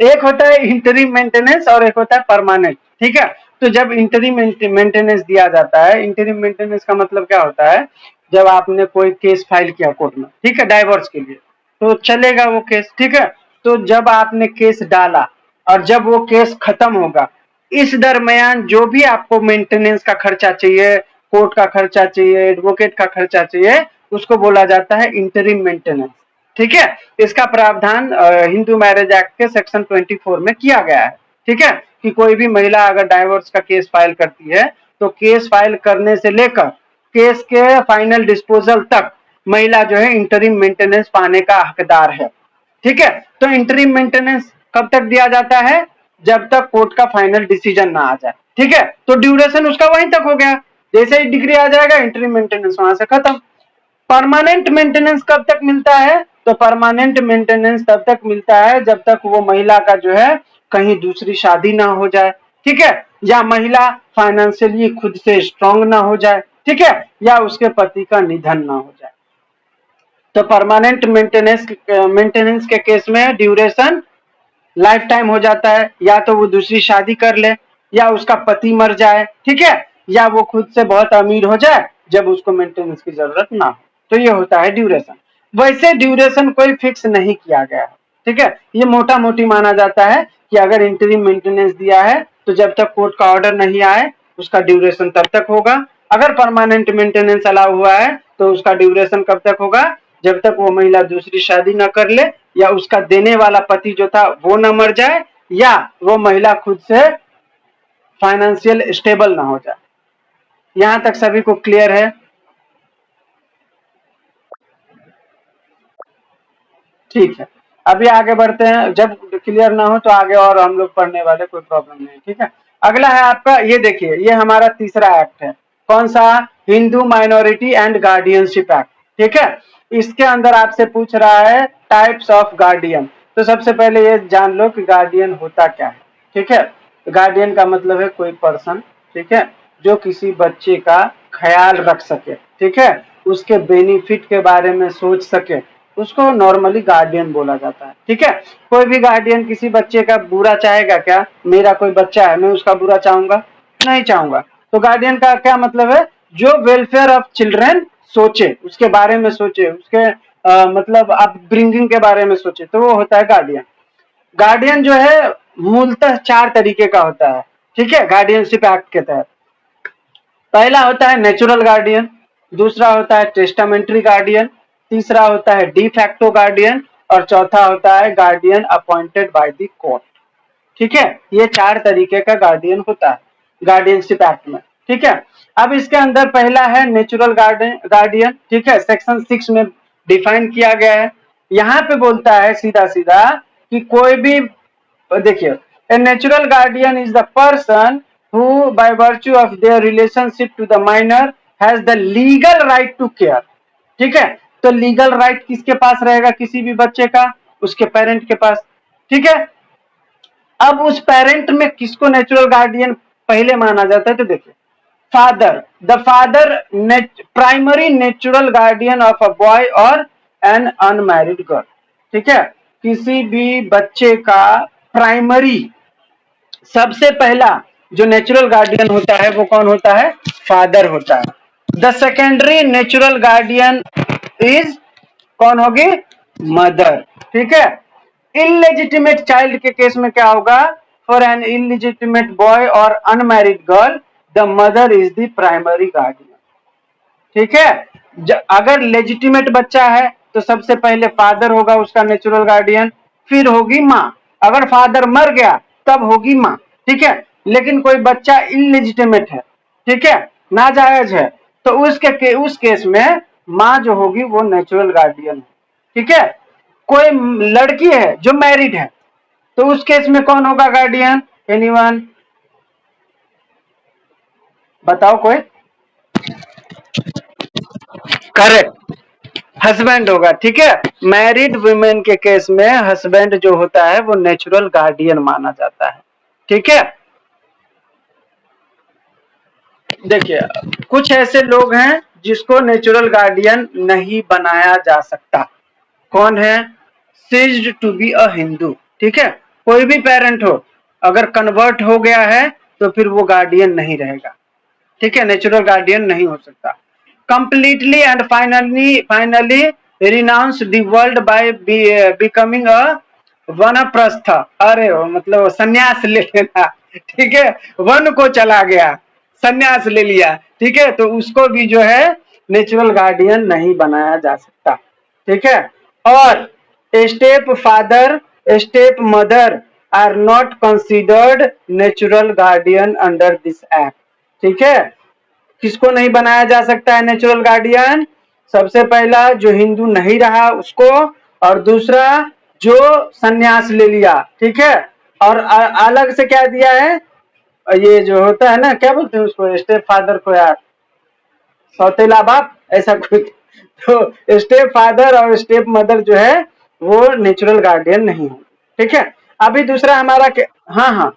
एक होता है इंटरिम मेंटेनेंस और एक होता है परमानेंट। ठीक है, तो जब इंटरिम मेंटेनेंस दिया जाता है, इंटरिम मेंटेनेंस का मतलब क्या होता है, जब आपने कोई केस फाइल किया कोर्ट में, ठीक है, डाइवोर्स के लिए, तो चलेगा वो केस। ठीक है, तो जब आपने केस डाला और जब वो केस खत्म होगा, इस दरमियान जो भी आपको मेंटेनेंस का खर्चा चाहिए, कोर्ट का खर्चा चाहिए, एडवोकेट का खर्चा चाहिए, उसको बोला जाता है इंटरिम मेंटेनेंस। ठीक है, इसका प्रावधान हिंदू मैरिज एक्ट के सेक्शन 24 में किया गया है। ठीक है, कि कोई भी महिला अगर डाइवोर्स का केस फाइल करती है, तो केस फाइल करने से लेकर केस के फाइनल डिस्पोजल तक महिला जो है इंटरिम मेंटेनेंस पाने का हकदार है। ठीक है, तो इंटरिम मेंटेनेंस कब तक दिया जाता है, जब तक कोर्ट का फाइनल डिसीजन ना आ जाए। ठीक है, तो ड्यूरेशन उसका वहीं तक हो गया, जैसे ही डिग्री आ जाएगा इंटरिम मेंटेनेंस वहां से खत्म। परमानेंट मेंटेनेंस कब तक मिलता है, तो परमानेंट मेंटेनेंस तब तक मिलता है जब तक वो महिला का जो है कहीं दूसरी शादी ना हो जाए। ठीक है, या महिला फाइनेंशियली खुद से स्ट्रांग ना हो जाए। ठीक है, या उसके पति का निधन ना हो जाए। तो परमानेंट मेंटेनेंस के केस में ड्यूरेशन लाइफ टाइम हो जाता है, या तो वो दूसरी शादी कर ले, या उसका पति मर जाए। ठीक है, या वो खुद से बहुत अमीर हो जाए जब उसको मेंटेनेंस की जरूरत ना हो। तो ये होता है ड्यूरेशन। वैसे ड्यूरेशन कोई फिक्स नहीं किया गया है। ठीक है, ये मोटा मोटी माना जाता है कि अगर इंटरिम मेंटेनेंस दिया है तो जब तक कोर्ट का ऑर्डर नहीं आए उसका ड्यूरेशन तब तक होगा। अगर परमानेंट मेंटेनेंस अलाउ हुआ है तो उसका ड्यूरेशन कब तक होगा, जब तक वो महिला दूसरी शादी न कर ले, या उसका देने वाला पति जो था वो न मर जाए, या वो महिला खुद से फाइनेंशियल स्टेबल ना हो जाए। यहां तक सभी को क्लियर है? ठीक है, अभी आगे बढ़ते हैं। जब क्लियर ना हो तो आगे और हम लोग पढ़ने वाले, कोई प्रॉब्लम नहीं। ठीक है, अगला है आपका, ये देखिए, ये हमारा तीसरा एक्ट है। कौन सा? Hindu minority and guardianship act. ठीक है, इसके अंदर आपसे पूछ रहा है टाइप्स ऑफ गार्डियन। तो सबसे पहले ये जान लो कि गार्डियन होता क्या है। ठीक है, गार्डियन का मतलब है कोई पर्सन, ठीक है, जो किसी बच्चे का ख्याल रख सके, ठीक है, उसके बेनिफिट के बारे में सोच सके, उसको नॉर्मली गार्डियन बोला जाता है। ठीक है, कोई भी गार्डियन किसी बच्चे का बुरा चाहेगा क्या? मेरा कोई बच्चा है, मैं उसका बुरा चाहूंगा? नहीं चाहूंगा। तो गार्डियन का क्या मतलब है? जो वेलफेयर ऑफ चिल्ड्रन सोचे, उसके बारे में सोचे, उसके मतलब अपब्रिंगिंग के बारे में सोचे, तो वो होता है गार्डियन। गार्डियन जो है मूलतः चार तरीके का होता है। ठीक है, गार्डियनशिप एक्ट के तहत पहला होता है नेचुरल गार्डियन, दूसरा होता है टेस्टामेंट्री गार्डियन, तीसरा होता है डी फैक्टो गार्डियन, और चौथा होता है guardian appointed by the court. ठीक है, ये चार तरीके का गार्डियन होता है गार्डियनशिप एक्ट में। ठीक है, अब इसके अंदर पहला है नेचुरल गार्डियन। ठीक है, सेक्शन 6 में डिफाइन किया गया है। यहाँ पे बोलता है सीधा सीधा कि कोई भी, देखिए, a natural guardian is the person who by virtue of their relationship to the minor has the legal right to care। ठीक है, तो लीगल राइट किसके पास रहेगा किसी भी बच्चे का? उसके पेरेंट के पास। ठीक है, अब उस पेरेंट में किसको नेचुरल गार्डियन पहले माना जाता है? तो देखिए, father, the father primary natural guardian of a boy और एन अनमैरिड गर्ल। ठीक है, किसी भी बच्चे का प्राइमरी, सबसे पहला जो नेचुरल गार्डियन होता है वो कौन होता है? फादर होता है। The secondary natural guardian is कौन होगी? मदर। ठीक है, इनलेजिटिमेट चाइल्ड के केस में क्या होगा? फॉर एन इनलेजिटिमेट बॉय और unmarried girl the mother is the primary guardian. ठीक है। अगर लेजिटिमेट बच्चा है तो सबसे पहले फादर होगा उसका नेचुरल गार्डियन, फिर होगी माँ। अगर फादर मर गया तब होगी माँ, ठीक है। लेकिन कोई बच्चा इनलेजिटिमेट है, ठीक है, नाजायज है, तो उस केस में माँ जो होगी वो नेचुरल गार्डियन है, ठीक है। कोई लड़की है जो मैरिड है तो उस केस में कौन होगा गार्डियन? एनीवन बताओ कोई? करेक्ट, हस्बैंड होगा, ठीक है। मैरिड वुमेन के केस में हस्बैंड जो होता है वो नेचुरल गार्डियन माना जाता है, ठीक है। देखिए कुछ ऐसे लोग हैं जिसको नेचुरल गार्डियन नहीं बनाया जा सकता। कौन है? Ceased to be a Hindu, ठीक है। कोई भी पेरेंट हो अगर कन्वर्ट हो गया है तो फिर वो गार्डियन नहीं रहेगा, ठीक है, नेचुरल गार्डियन नहीं हो सकता। Completely and finally renounce the world by becoming a vanaprastha, अरे मतलब संन्यास ले लेना, ठीक है, वन को चला गया, संन्यास ले लिया, ठीक है, तो उसको भी जो है नेचुरल गार्डियन नहीं बनाया जा सकता, ठीक है। और step father, step mother are not considered natural guardian under this act, ठीक है। किसको नहीं बनाया जा सकता है नेचुरल गार्डियन? सबसे पहला जो हिंदू नहीं रहा उसको, और दूसरा जो सन्यास ले लिया, ठीक है। और अलग से क्या दिया है, ये जो होता है ना, क्या बोलते हैं उसको, स्टेप फादर को यार, सौतेला बाप, ऐसा कुछ। तो स्टेप फादर और स्टेप मदर जो है वो नेचुरल गार्डियन नहीं है, ठीक है। अभी दूसरा हमारा हाँ हाँ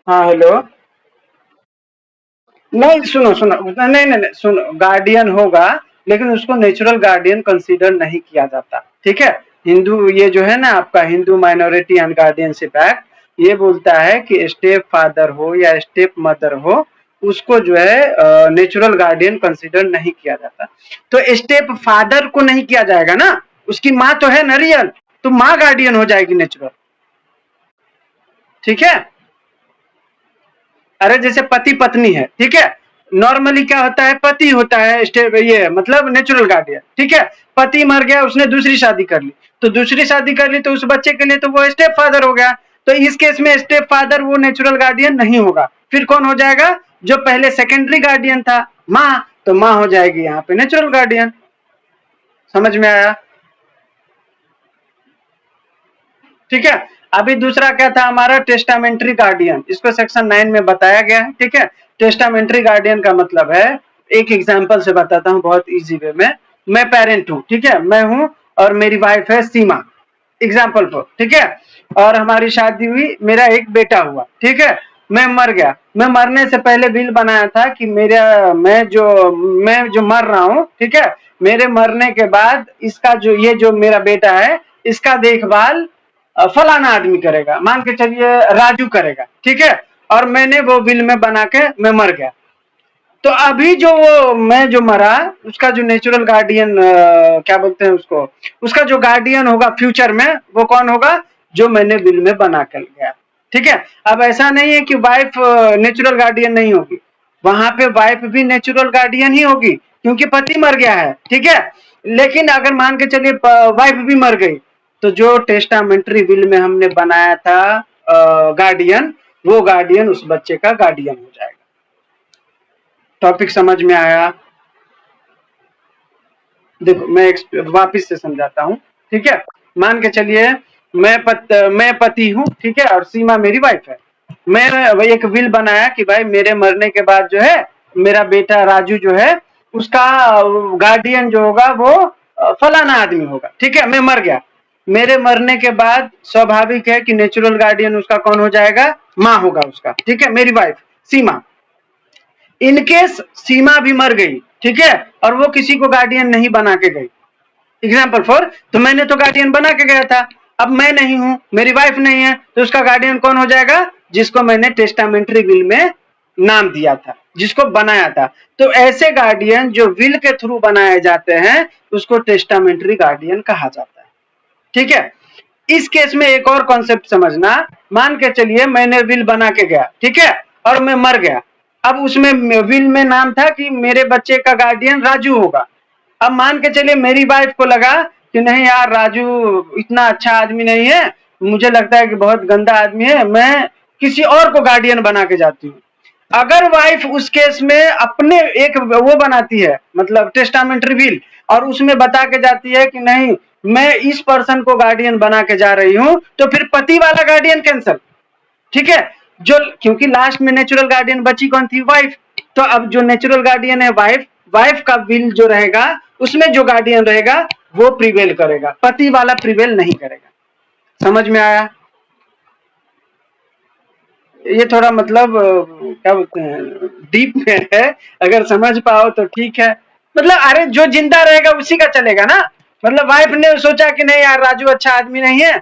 हाँ, हेलो। नहीं सुनो सुनो, नहीं नहीं नहीं सुनो, गार्डियन होगा लेकिन उसको नेचुरल गार्डियन कंसीडर नहीं किया जाता, ठीक है। हिंदू ये जो है ना आपका Hindu minority and guardianship act, ये बोलता है कि स्टेप फादर हो या स्टेप मदर हो उसको जो है नेचुरल गार्डियन कंसीडर नहीं किया जाता। तो स्टेप फादर को नहीं किया जाएगा ना, उसकी माँ तो है ना रियल, तो माँ गार्डियन हो जाएगी नेचुरल, ठीक है। अरे जैसे पति पत्नी है, ठीक है, नॉर्मली क्या होता है, पति होता है स्टेप, ये मतलब नेचुरल गार्डियन, ठीक है। पति मर गया, उसने दूसरी शादी कर ली, तो दूसरी शादी कर ली तो उस बच्चे के लिए तो वो स्टेप फादर हो गया। तो इस केस में स्टेप फादर वो नेचुरल गार्डियन नहीं होगा, फिर कौन हो जाएगा? जो पहले सेकेंडरी गार्डियन था, माँ, तो माँ हो जाएगी यहाँ पे नेचुरल गार्डियन। समझ में आया? ठीक है। अभी दूसरा क्या था हमारा, टेस्टामेंट्री गार्डियन, इसको सेक्शन 9 में बताया गया है, ठीक है। टेस्टामेंट्री गार्डियन का मतलब है, एक एग्जांपल से बताता हूँ बहुत इजी वे में। मैं पेरेंट हूँ, ठीक है, मैं हूँ और मेरी वाइफ है सीमा, एग्जाम्पल पर, ठीक है। और हमारी शादी हुई, मेरा एक बेटा हुआ, ठीक है। मैं मर गया, मैं मरने से पहले बिल बनाया था कि मेरा मैं जो मर रहा हूँ, ठीक है, मेरे मरने के बाद इसका जो ये जो मेरा बेटा है इसका देखभाल फलाना आदमी करेगा, मान के चलिए राजू करेगा, ठीक है। और मैंने वो बिल में बना के मैं मर गया, तो अभी जो वो मैं जो मरा उसका जो नेचुरल गार्डियन क्या बोलते हैं उसको, उसका जो गार्डियन होगा फ्यूचर में वो कौन होगा? जो मैंने बिल में बना कर गया, ठीक है। अब ऐसा नहीं है कि वाइफ नेचुरल गार्डियन नहीं होगी, वहां पे वाइफ भी नेचुरल गार्डियन ही होगी क्योंकि पति मर गया है, ठीक है। लेकिन अगर मान के चलिए वाइफ भी मर गई तो जो टेस्टामेंट्री विल में हमने बनाया था गार्डियन, वो गार्डियन उस बच्चे का गार्डियन हो जाएगा। टॉपिक समझ में आया? देखो मैं वापिस से समझाता हूँ, ठीक है। मान के चलिए मैं पति हूँ, ठीक है, और सीमा मेरी वाइफ है। मैं एक विल बनाया कि भाई मेरे मरने के बाद जो है मेरा बेटा राजू जो है उसका गार्डियन जो होगा वो फलाना आदमी होगा, ठीक है। मैं मर गया, मेरे मरने के बाद स्वाभाविक है कि नेचुरल गार्डियन उसका कौन हो जाएगा? माँ होगा उसका, ठीक है, मेरी वाइफ सीमा। इनकेस सीमा भी मर गई, ठीक है, और वो किसी को गार्डियन नहीं बना के गई, एग्जाम्पल फॉर, तो मैंने तो गार्डियन बना के गया था, अब मैं नहीं हूं, मेरी वाइफ नहीं है, तो उसका गार्डियन कौन हो जाएगा? जिसको मैंने टेस्टामेंट्री विल में नाम दिया था, जिसको बनाया था। तो ऐसे गार्डियन जो विल के थ्रू बनाए जाते हैं उसको टेस्टामेंट्री गार्डियन कहा जाता है। ठीक है, इस केस में एक और कॉन्सेप्ट समझना, मान के चलिए मैंने विल बना के गया, ठीक है, और मैं मर गया। अब उसमें विल में नाम था कि मेरे बच्चे का गार्डियन राजू होगा। अब मान के चलिए मेरी वाइफ को लगा कि नहीं यार, राजू इतना अच्छा आदमी नहीं है, मुझे लगता है कि बहुत गंदा आदमी है, मैं किसी और को गार्डियन बना के जाती हूँ। अगर वाइफ उस केस में अपने एक वो बनाती है, मतलब टेस्टामेंट्री विल, और उसमें बता के जाती है कि नहीं मैं इस पर्सन को गार्डियन बना के जा रही हूं, तो फिर पति वाला गार्डियन कैंसल। ठीक है, जो क्योंकि लास्ट में नेचुरल गार्डियन बची कौन थी, वाइफ। तो अब जो नेचुरल गार्डियन है वाइफ, वाइफ का विल जो रहेगा उसमें जो गार्डियन रहेगा वो प्रिवेल करेगा, पति वाला प्रिवेल नहीं करेगा। समझ में आया? ये थोड़ा मतलब क्या बोलते हैं, डीप में है, अगर समझ पाओ तो ठीक है। मतलब अरे जो जिंदा रहेगा उसी का चलेगा ना। मतलब वाइफ ने सोचा कि नहीं यार राजू अच्छा आदमी नहीं है,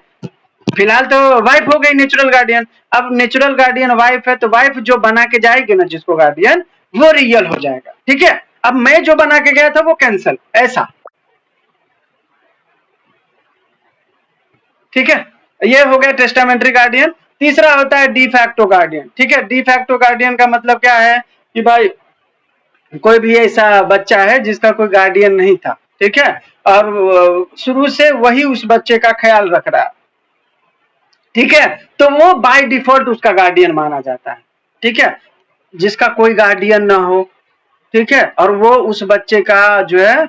फिलहाल तो वाइफ हो गई नेचुरल गार्डियन। अब नेचुरल गार्डियन वाइफ है तो वाइफ जो बना के जाएगी ना जिसको गार्डियन, वो रियल हो जाएगा। ठीक है, अब मैं जो बना के गया था वो कैंसल, ऐसा। ठीक है, ये हो गया टेस्टामेंट्री गार्डियन। तीसरा होता है डी फैक्टो गार्डियन। ठीक है, डी फैक्टो गार्डियन का मतलब क्या है कि भाई कोई भी ऐसा बच्चा है जिसका कोई गार्डियन नहीं था, ठीक है, और शुरू से वही उस बच्चे का ख्याल रख रहा है, ठीक है, तो वो बाय डिफॉल्ट उसका गार्डियन माना जाता है। ठीक है, जिसका कोई गार्डियन ना हो, ठीक है, और वो उस बच्चे का जो है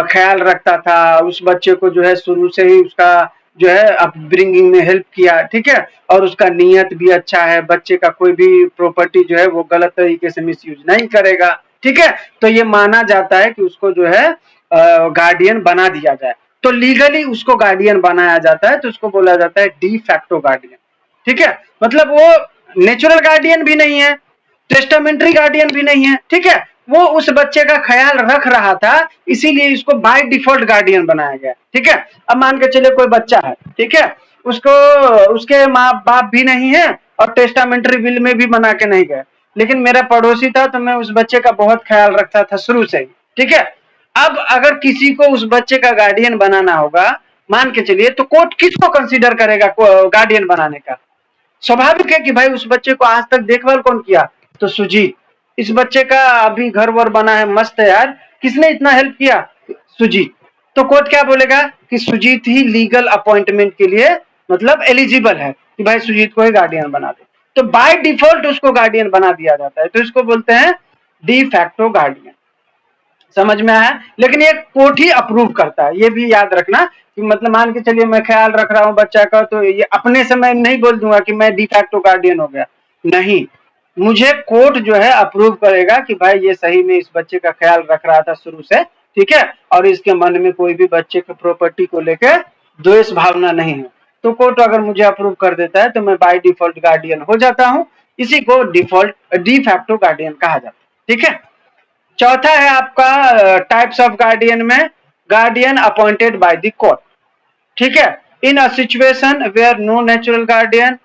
ख्याल रखता था, उस बच्चे को जो है शुरू से ही उसका जो है अपब्रिंगिंग में हेल्प किया, ठीक है, और उसका नीयत भी अच्छा है, बच्चे का कोई भी प्रॉपर्टी जो है वो गलत तरीके से मिसयूज नहीं करेगा। ठीक है, तो ये माना जाता है कि उसको जो है गार्डियन बना दिया जाए। तो लीगली उसको गार्डियन बनाया जाता है, तो उसको बोला जाता है डी फैक्टो गार्डियन। ठीक है, मतलब वो नेचुरल गार्डियन भी नहीं है, टेस्टामेंट्री गार्डियन भी नहीं है, ठीक है, वो उस बच्चे का ख्याल रख रहा था, इसीलिए इसको बाय डिफॉल्ट गार्डियन बनाया गया। ठीक है, अब मान के चले कोई बच्चा है, ठीक है, उसको उसके माँ बाप भी नहीं है और टेस्टामेंट्री विल में भी बना के नहीं गए, लेकिन मेरा पड़ोसी था तो मैं उस बच्चे का बहुत ख्याल रखता था शुरू से ही। ठीक है, अब अगर किसी को उस बच्चे का गार्डियन बनाना होगा, मान के चलिए, तो कोर्ट किसको कंसीडर करेगा गार्डियन बनाने का? स्वाभाविक है कि भाई उस बच्चे को आज तक देखभाल कौन किया, तो सुजीत। इस बच्चे का अभी घर वर बना है, मस्त है यार, किसने इतना हेल्प किया? सुजीत। तो कोर्ट क्या बोलेगा कि सुजीत ही लीगल अपॉइंटमेंट के लिए मतलब एलिजिबल है कि भाई सुजीत को ही गार्डियन बना दे। तो बाय डिफॉल्ट उसको गार्डियन बना दिया जाता है, तो इसको बोलते हैं डी फैक्टो गार्डियन। समझ में आया? लेकिन ये कोर्ट ही अप्रूव करता है, ये भी याद रखना कि मतलब मान के चलिए मैं ख्याल रख रहा हूँ बच्चा का, तो ये अपने से मैं नहीं बोल दूंगा कि मैं डिफैक्टो गार्डियन हो गया, नहीं, मुझे कोर्ट जो है अप्रूव करेगा कि भाई ये सही में इस बच्चे का ख्याल रख रहा था शुरू से, ठीक है, और इसके मन में कोई भी बच्चे के प्रॉपर्टी को लेकर द्वेष भावना नहीं है, तो कोर्ट अगर मुझे अप्रूव कर देता है तो मैं बाय डिफॉल्ट गार्डियन हो जाता हूँ। इसी को डिफॉल्ट डी फैक्टो गार्डियन कहा जाता है। ठीक है, चौथा है आपका टाइप्स ऑफ गार्डियन में, guardian appointed by the court. ठीक है, in a situation where no natural guardian,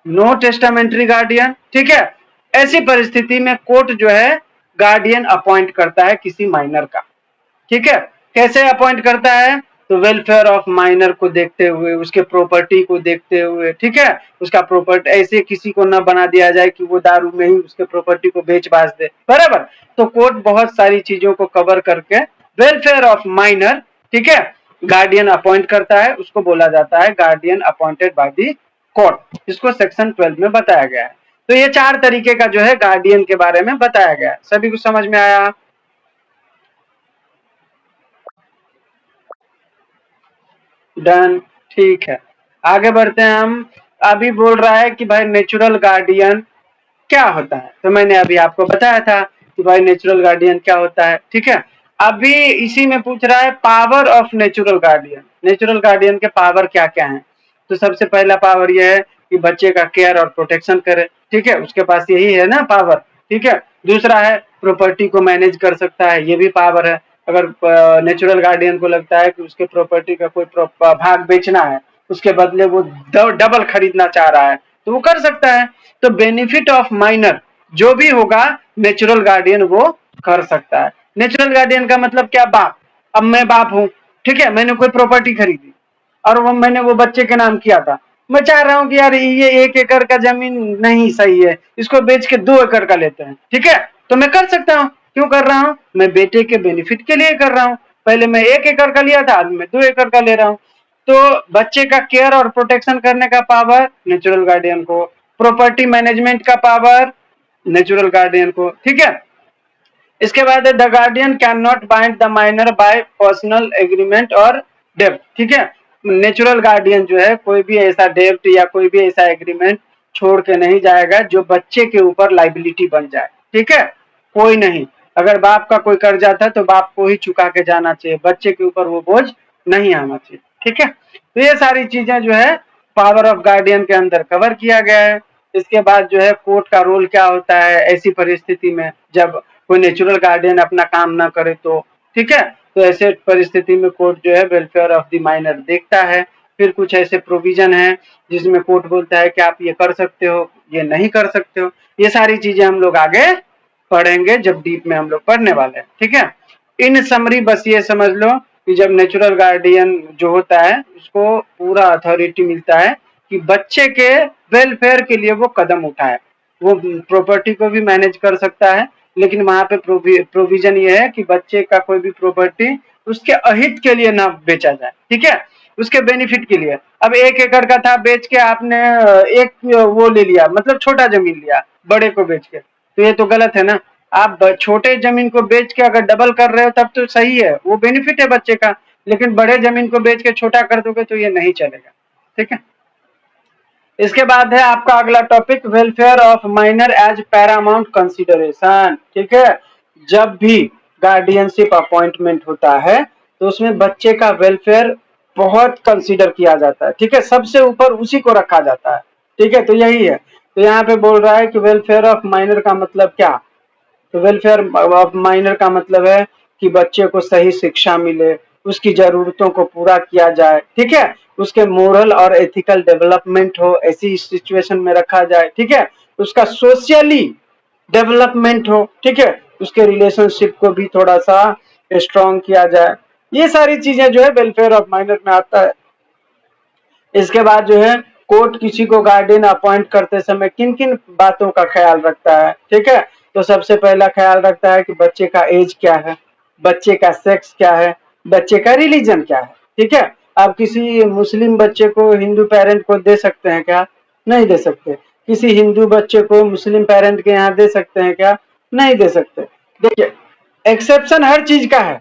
no testamentary guardian, ठीक है, ऐसी परिस्थिति में कोर्ट जो है गार्डियन अपॉइंट करता है किसी माइनर का। ठीक है, कैसे अपॉइंट करता है? तो वेलफेयर ऑफ माइनर को देखते हुए, उसके प्रॉपर्टी को देखते हुए, ठीक है, उसका प्रॉपर्टी ऐसे किसी को न बना दिया जाए कि वो दारू में ही उसके प्रॉपर्टी को बेच बाच दे, बराबर। तो कोर्ट बहुत सारी चीजों को कवर करके वेलफेयर ऑफ माइनर, ठीक है, गार्डियन अपॉइंट करता है, उसको बोला जाता है guardian appointed by the court, इसको सेक्शन 12 में बताया गया है। तो ये 4 तरीके का जो है गार्डियन के बारे में बताया गया है। सभी को समझ में आया? डन, ठीक है, आगे बढ़ते हैं हम। अभी बोल रहा है कि भाई नेचुरल गार्डियन क्या होता है, तो मैंने अभी आपको बताया था कि भाई नेचुरल गार्डियन क्या होता है। ठीक है, अभी इसी में पूछ रहा है power of natural guardian, natural guardian के पावर क्या क्या है। तो सबसे पहला पावर यह है कि बच्चे का केयर और प्रोटेक्शन करे, ठीक है, उसके पास यही है ना पावर। ठीक है, दूसरा है प्रॉपर्टी को मैनेज कर सकता है, ये भी पावर है। अगर नेचुरल गार्डियन को लगता है कि उसके प्रॉपर्टी का कोई भाग बेचना है, उसके बदले वो डबल खरीदना चाह रहा है, तो वो कर सकता है। तो बेनिफिट ऑफ माइनर, जो भी होगा नेचुरल गार्डियन वो कर सकता है। नेचुरल गार्डियन का मतलब क्या? बाप। अब मैं बाप हूं, ठीक है, मैंने कोई प्रॉपर्टी खरीदी और मैंने वो बच्चे के नाम किया था। मैं चाह रहा हूं कि यार ये 1 एकड़ का जमीन नहीं सही है, इसको बेच के 2 एकड़ का लेते हैं, ठीक है, तो मैं कर सकता हूं। क्यों कर रहा हूं? मैं बेटे के बेनिफिट के लिए कर रहा हूं। पहले मैं 1 एकड़ का लिया था, अब मैं 2 एकड़ का ले रहा हूं। तो बच्चे का केयर और प्रोटेक्शन करने का पावर नेचुरल गार्डियन को, प्रॉपर्टी मैनेजमेंट का पावर नेचुरल गार्डियन को, ठीक है। इसके बाद the guardian can not bind the minor bye personal agreement और डेब्ट, ठीक है। नेचुरल गार्डियन जो है कोई भी ऐसा डेब्ट या कोई भी ऐसा एग्रीमेंट छोड़ के नहीं जाएगा जो बच्चे के ऊपर लाइबिलिटी बन जाए, ठीक है, कोई नहीं। अगर बाप का कोई कर्जा था तो बाप को ही चुका के जाना चाहिए, बच्चे के ऊपर वो बोझ नहीं आना चाहिए, ठीक है। तो ये सारी चीजें जो है पावर ऑफ गार्डियन के अंदर कवर किया गया है। इसके बाद जो है कोर्ट का रोल क्या होता है ऐसी परिस्थिति में जब कोई नेचुरल गार्डियन अपना काम ना करे तो, ठीक है। तो ऐसे परिस्थिति में कोर्ट जो है वेलफेयर ऑफ द माइनर देखता है। फिर कुछ ऐसे प्रोविजन है जिसमें कोर्ट बोलता है कि आप ये कर सकते हो, ये नहीं कर सकते हो। ये सारी चीजें हम लोग आगे पढ़ेंगे जब डीप में हम लोग पढ़ने वाले हैं, ठीक है। इन समरी बस ये समझ लो कि जब नेचुरल गार्डियन जो होता है उसको पूरा अथॉरिटी मिलता है कि बच्चे के वेलफेयर के लिए वो कदम उठाए। वो प्रॉपर्टी को भी मैनेज कर सकता है, लेकिन वहां पे प्रोविजन ये है कि बच्चे का कोई भी प्रॉपर्टी उसके अहित के लिए ना बेचा जाए, ठीक है, उसके बेनिफिट के लिए। अब 1 एकड़ का था, बेच के आपने एक वो ले लिया, मतलब छोटा जमीन लिया बड़े को बेच के, तो ये तो गलत है ना। आप छोटे जमीन को बेच के अगर डबल कर रहे हो तब तो सही है, वो बेनिफिट है बच्चे का। लेकिन बड़े जमीन को बेच के छोटा कर दोगे तो ये नहीं चलेगा, ठीक है। इसके बाद है आपका अगला topic welfare of minor as paramount consideration, ठीक है। जब भी गार्डियनशिप अपॉइंटमेंट होता है तो उसमें बच्चे का वेलफेयर बहुत कंसीडर किया जाता है, ठीक है, सबसे ऊपर उसी को रखा जाता है, ठीक है। तो यही है, तो यहाँ पे बोल रहा है कि वेलफेयर ऑफ माइनर का मतलब क्या? तो वेलफेयर ऑफ माइनर का मतलब है कि बच्चे को सही शिक्षा मिले, उसकी जरूरतों को पूरा किया जाए, ठीक है, उसके मोरल और एथिकल डेवलपमेंट हो, ऐसी सिचुएशन में रखा जाए, ठीक है, उसका सोशली डेवलपमेंट हो, ठीक है, उसके रिलेशनशिप को भी थोड़ा सा स्ट्रॉन्ग किया जाए। ये सारी चीजें जो है वेलफेयर ऑफ माइनर में आता है। इसके बाद जो है कोर्ट किसी को गार्डियन अपॉइंट करते समय किन किन बातों का ख्याल रखता है, ठीक है। तो सबसे पहला ख्याल रखता है कि बच्चे का एज क्या है, बच्चे का सेक्स क्या है, बच्चे का रिलीजन क्या है, ठीक है। आप किसी मुस्लिम बच्चे को हिंदू पेरेंट को दे सकते हैं क्या? नहीं दे सकते। किसी हिंदू बच्चे को मुस्लिम पेरेंट के यहाँ दे सकते हैं क्या? नहीं दे सकते। देखिए, एक्सेप्शन हर चीज का है।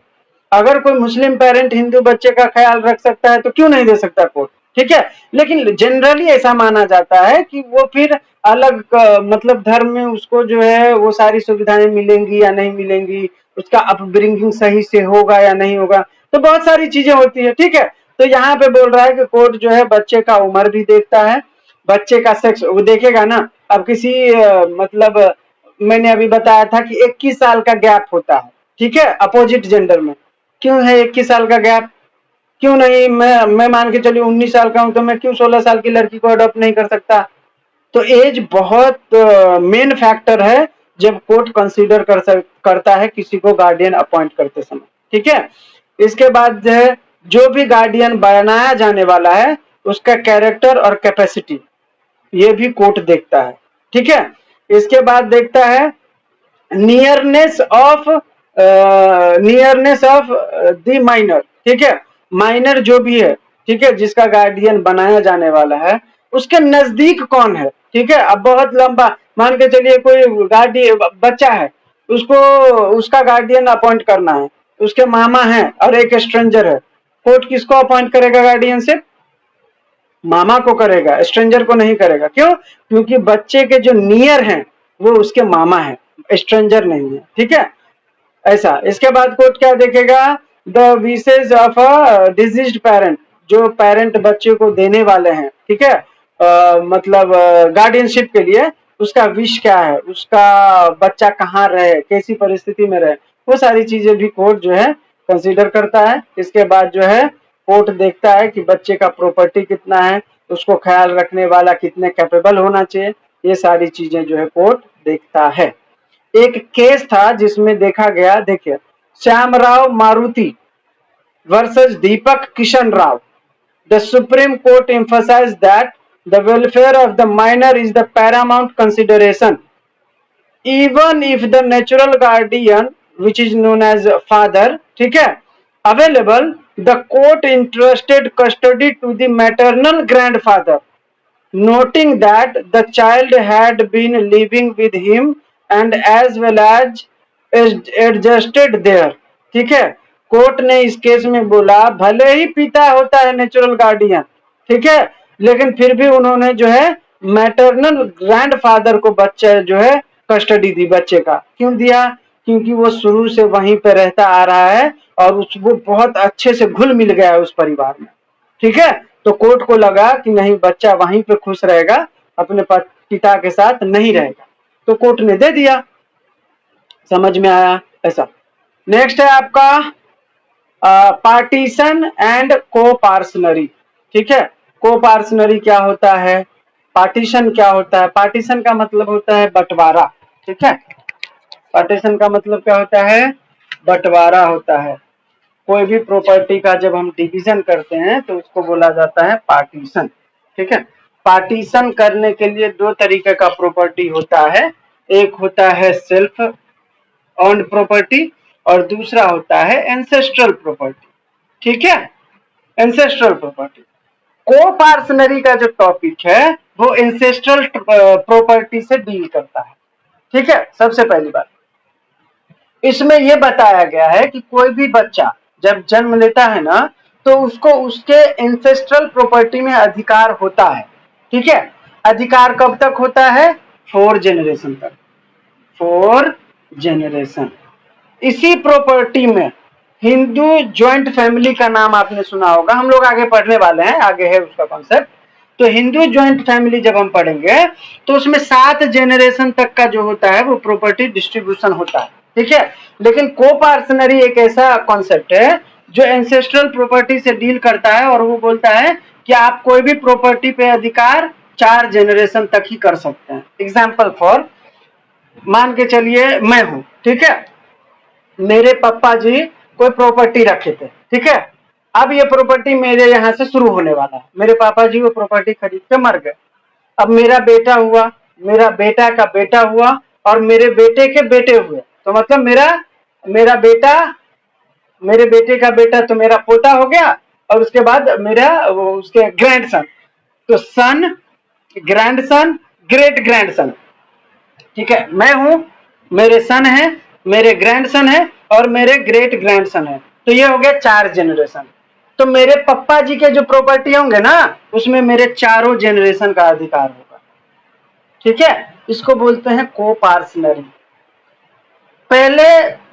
अगर कोई मुस्लिम पेरेंट हिंदू बच्चे का ख्याल रख सकता है तो क्यों नहीं दे सकता कोर्ट, ठीक है। लेकिन जनरली ऐसा माना जाता है कि वो फिर अलग मतलब धर्म में उसको जो है वो सारी सुविधाएं मिलेंगी या नहीं मिलेंगी, उसका अपब्रिंगिंग सही से होगा या नहीं होगा, तो बहुत सारी चीजें होती है, ठीक है। तो यहाँ पे बोल रहा है कि कोर्ट जो है बच्चे का उम्र भी देखता है, बच्चे का सेक्स वो देखेगा ना। अब किसी मतलब मैंने अभी बताया था कि 21 साल का गैप होता है, ठीक है, अपोजिट जेंडर में। क्यों है 21 साल का गैप? क्यों नहीं? मैं मान के चलिए 19 साल का हूं तो मैं क्यों 16 साल की लड़की को अडॉप्ट नहीं कर सकता? तो एज बहुत मेन फैक्टर है जब कोर्ट कंसीडर करता है किसी को गार्डियन अपॉइंट करते समय, ठीक है। इसके बाद जो है जो भी गार्डियन बनाया जाने वाला है उसका कैरेक्टर और कैपेसिटी ये भी कोर्ट देखता है, ठीक है। इसके बाद देखता है नियरनेस ऑफ द माइनर, ठीक है। माइनर जो भी है, ठीक है, जिसका गार्डियन बनाया जाने वाला है उसके नजदीक कौन है, ठीक है। अब बहुत लंबा मान के चलिए कोई बच्चा है, उसको उसका गार्डियन अपॉइंट करना है, उसके मामा है और एक स्ट्रेंजर है, कोर्ट किसको अपॉइंट करेगा गार्डियन से? मामा को करेगा, स्ट्रेंजर को नहीं करेगा। क्यों? क्योंकि बच्चे के जो नियर हैं वो उसके मामा है, स्ट्रेंजर नहीं है, ठीक है, ऐसा। इसके बाद कोर्ट क्या देखेगा? The wishes of a diseased parent, जो पेरेंट बच्चे को देने वाले हैं, ठीक है, मतलब गार्डियनशिप के लिए उसका विश क्या है, उसका बच्चा कहाँ रहे, कैसी परिस्थिति में रहे, वो सारी चीजें भी कोर्ट जो है कंसीडर करता है। इसके बाद जो है कोर्ट देखता है कि बच्चे का प्रॉपर्टी कितना है, उसको ख्याल रखने वाला कितने कैपेबल होना चाहिए, ये सारी चीजें जो है कोर्ट देखता है। एक केस था जिसमें देखा गया, देखिए, Shyamrao Maruti versus Deepak Kishan Rao. The Supreme Court emphasized that the welfare of the minor is the paramount consideration. Even if the natural guardian, which is known as father, ठीक है, available, the court entrusted custody to the maternal grandfather, noting that the child had been living with him and as well as adjusted there। ठीक है, court ने इस case में बोला भले ही पिता होता है नेचुरल गार्डियन, ठीक है, लेकिन फिर भी उन्होंने जो है मैटरनल ग्रैंडफादर को बच्चा जो है कस्टडी दी बच्चे का। क्यों दिया? क्योंकि वो शुरू से वहीं पे रहता आ रहा है और वो बहुत अच्छे से घुल मिल गया है उस परिवार में। ठीक है, तो कोर्ट को लगा कि नहीं, बच्चा वहीं पे खुश रहेगा, अपने पिता के साथ नहीं रहेगा, तो कोर्ट ने दे दिया। समझ में आया? ऐसा। नेक्स्ट है आपका पार्टीशन एंड कोपार्सनरी। ठीक है, कोपार्सनरी क्या होता है, पार्टीशन क्या होता है? पार्टीशन का मतलब होता है बंटवारा। ठीक है, पार्टीशन का मतलब क्या होता है? बंटवारा होता है। कोई भी प्रॉपर्टी का जब हम डिवीजन करते हैं तो उसको बोला जाता है पार्टीशन। ठीक है, पार्टीशन करने के लिए दो तरीके का प्रॉपर्टी होता है, एक होता है सेल्फ ओन्ड प्रॉपर्टी और दूसरा होता है एंसेस्ट्रल प्रॉपर्टी। ठीक है, एंसेस्ट्रल प्रॉपर्टी। कोपार्सनरी का जो टॉपिक है वो एंसेस्ट्रल प्रॉपर्टी से डील करता है। ठीक है, सबसे पहली बात इसमें यह बताया गया है कि कोई भी बच्चा जब जन्म लेता है ना तो उसको उसके एंसेस्ट्रल प्रॉपर्टी में अधिकार होता है। ठीक है, अधिकार कब तक होता है? 4 जनरेशन तक, 4 जनरेशन। इसी प्रॉपर्टी में हिंदू ज्वाइंट फैमिली का नाम आपने सुना होगा, हम लोग आगे पढ़ने वाले हैं, आगे है उसका कॉन्सेप्ट। तो हिंदू ज्वाइंट फैमिली जब हम पढ़ेंगे तो उसमें 7 जनरेशन तक का जो होता है वो प्रॉपर्टी डिस्ट्रीब्यूशन होता है। ठीक है, लेकिन कोपार्सनरी एक ऐसा कॉन्सेप्ट है जो एंसेस्ट्रल प्रॉपर्टी से डील करता है और वो बोलता है कि आप कोई भी प्रॉपर्टी पे अधिकार 4 जनरेशन तक ही कर सकते हैं। एग्जाम्पल फॉर, मान के चलिए मैं हूं, ठीक है, मेरे पापा जी कोई प्रॉपर्टी रखे थे। ठीक है, अब ये प्रॉपर्टी मेरे यहाँ से शुरू होने वाला है, मेरे पापा जी वो प्रॉपर्टी खरीद के मर गए, अब मेरा बेटा हुआ, मेरा बेटा का बेटा हुआ और मेरे बेटे के बेटे हुए, तो मतलब मेरा बेटा, मेरे बेटे का बेटा तो मेरा पोता हो गया और उसके बाद मेरा उसके ग्रैंडसन, तो सन, ग्रैंडसन, ग्रेट ग्रैंडसन। ठीक है, मैं हूं, मेरे सन है, मेरे ग्रैंडसन है और मेरे ग्रेट ग्रैंडसन है, तो ये हो गया 4 जनरेशन। तो मेरे पप्पा जी के जो प्रॉपर्टी होंगे ना उसमें मेरे चारों जनरेशन का अधिकार होगा। ठीक है, इसको बोलते हैं कोपार्सनरी। पहले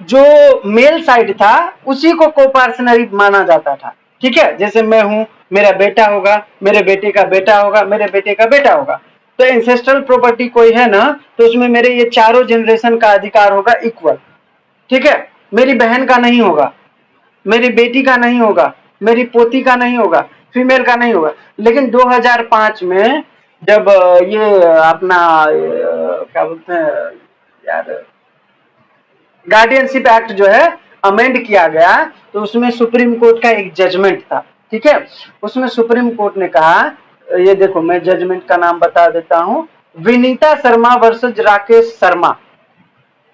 जो मेल साइड था उसी को कोपार्सनरी माना जाता था। ठीक है, जैसे मैं हूं, मेरा बेटा होगा, मेरे बेटे का बेटा होगा, मेरे बेटे का बेटा होगा, तो एंसेस्ट्रल प्रॉपर्टी कोई है ना तो उसमें मेरे ये चारों जनरेशन का अधिकार होगा इक्वल। ठीक है, मेरी बहन का नहीं होगा, मेरी बेटी का नहीं होगा, मेरी पोती का नहीं होगा, फीमेल का नहीं होगा। लेकिन 2005 में जब ये अपना क्या बोलते हैं यार, गार्डियनशिप एक्ट जो है अमेंड किया गया, तो उसमें सुप्रीम कोर्ट का एक जजमेंट था। ठीक है, उसमें सुप्रीम कोर्ट ने कहा, ये देखो मैं जजमेंट का नाम बता देता हूं, विनीता शर्मा वर्सेस राकेश शर्मा।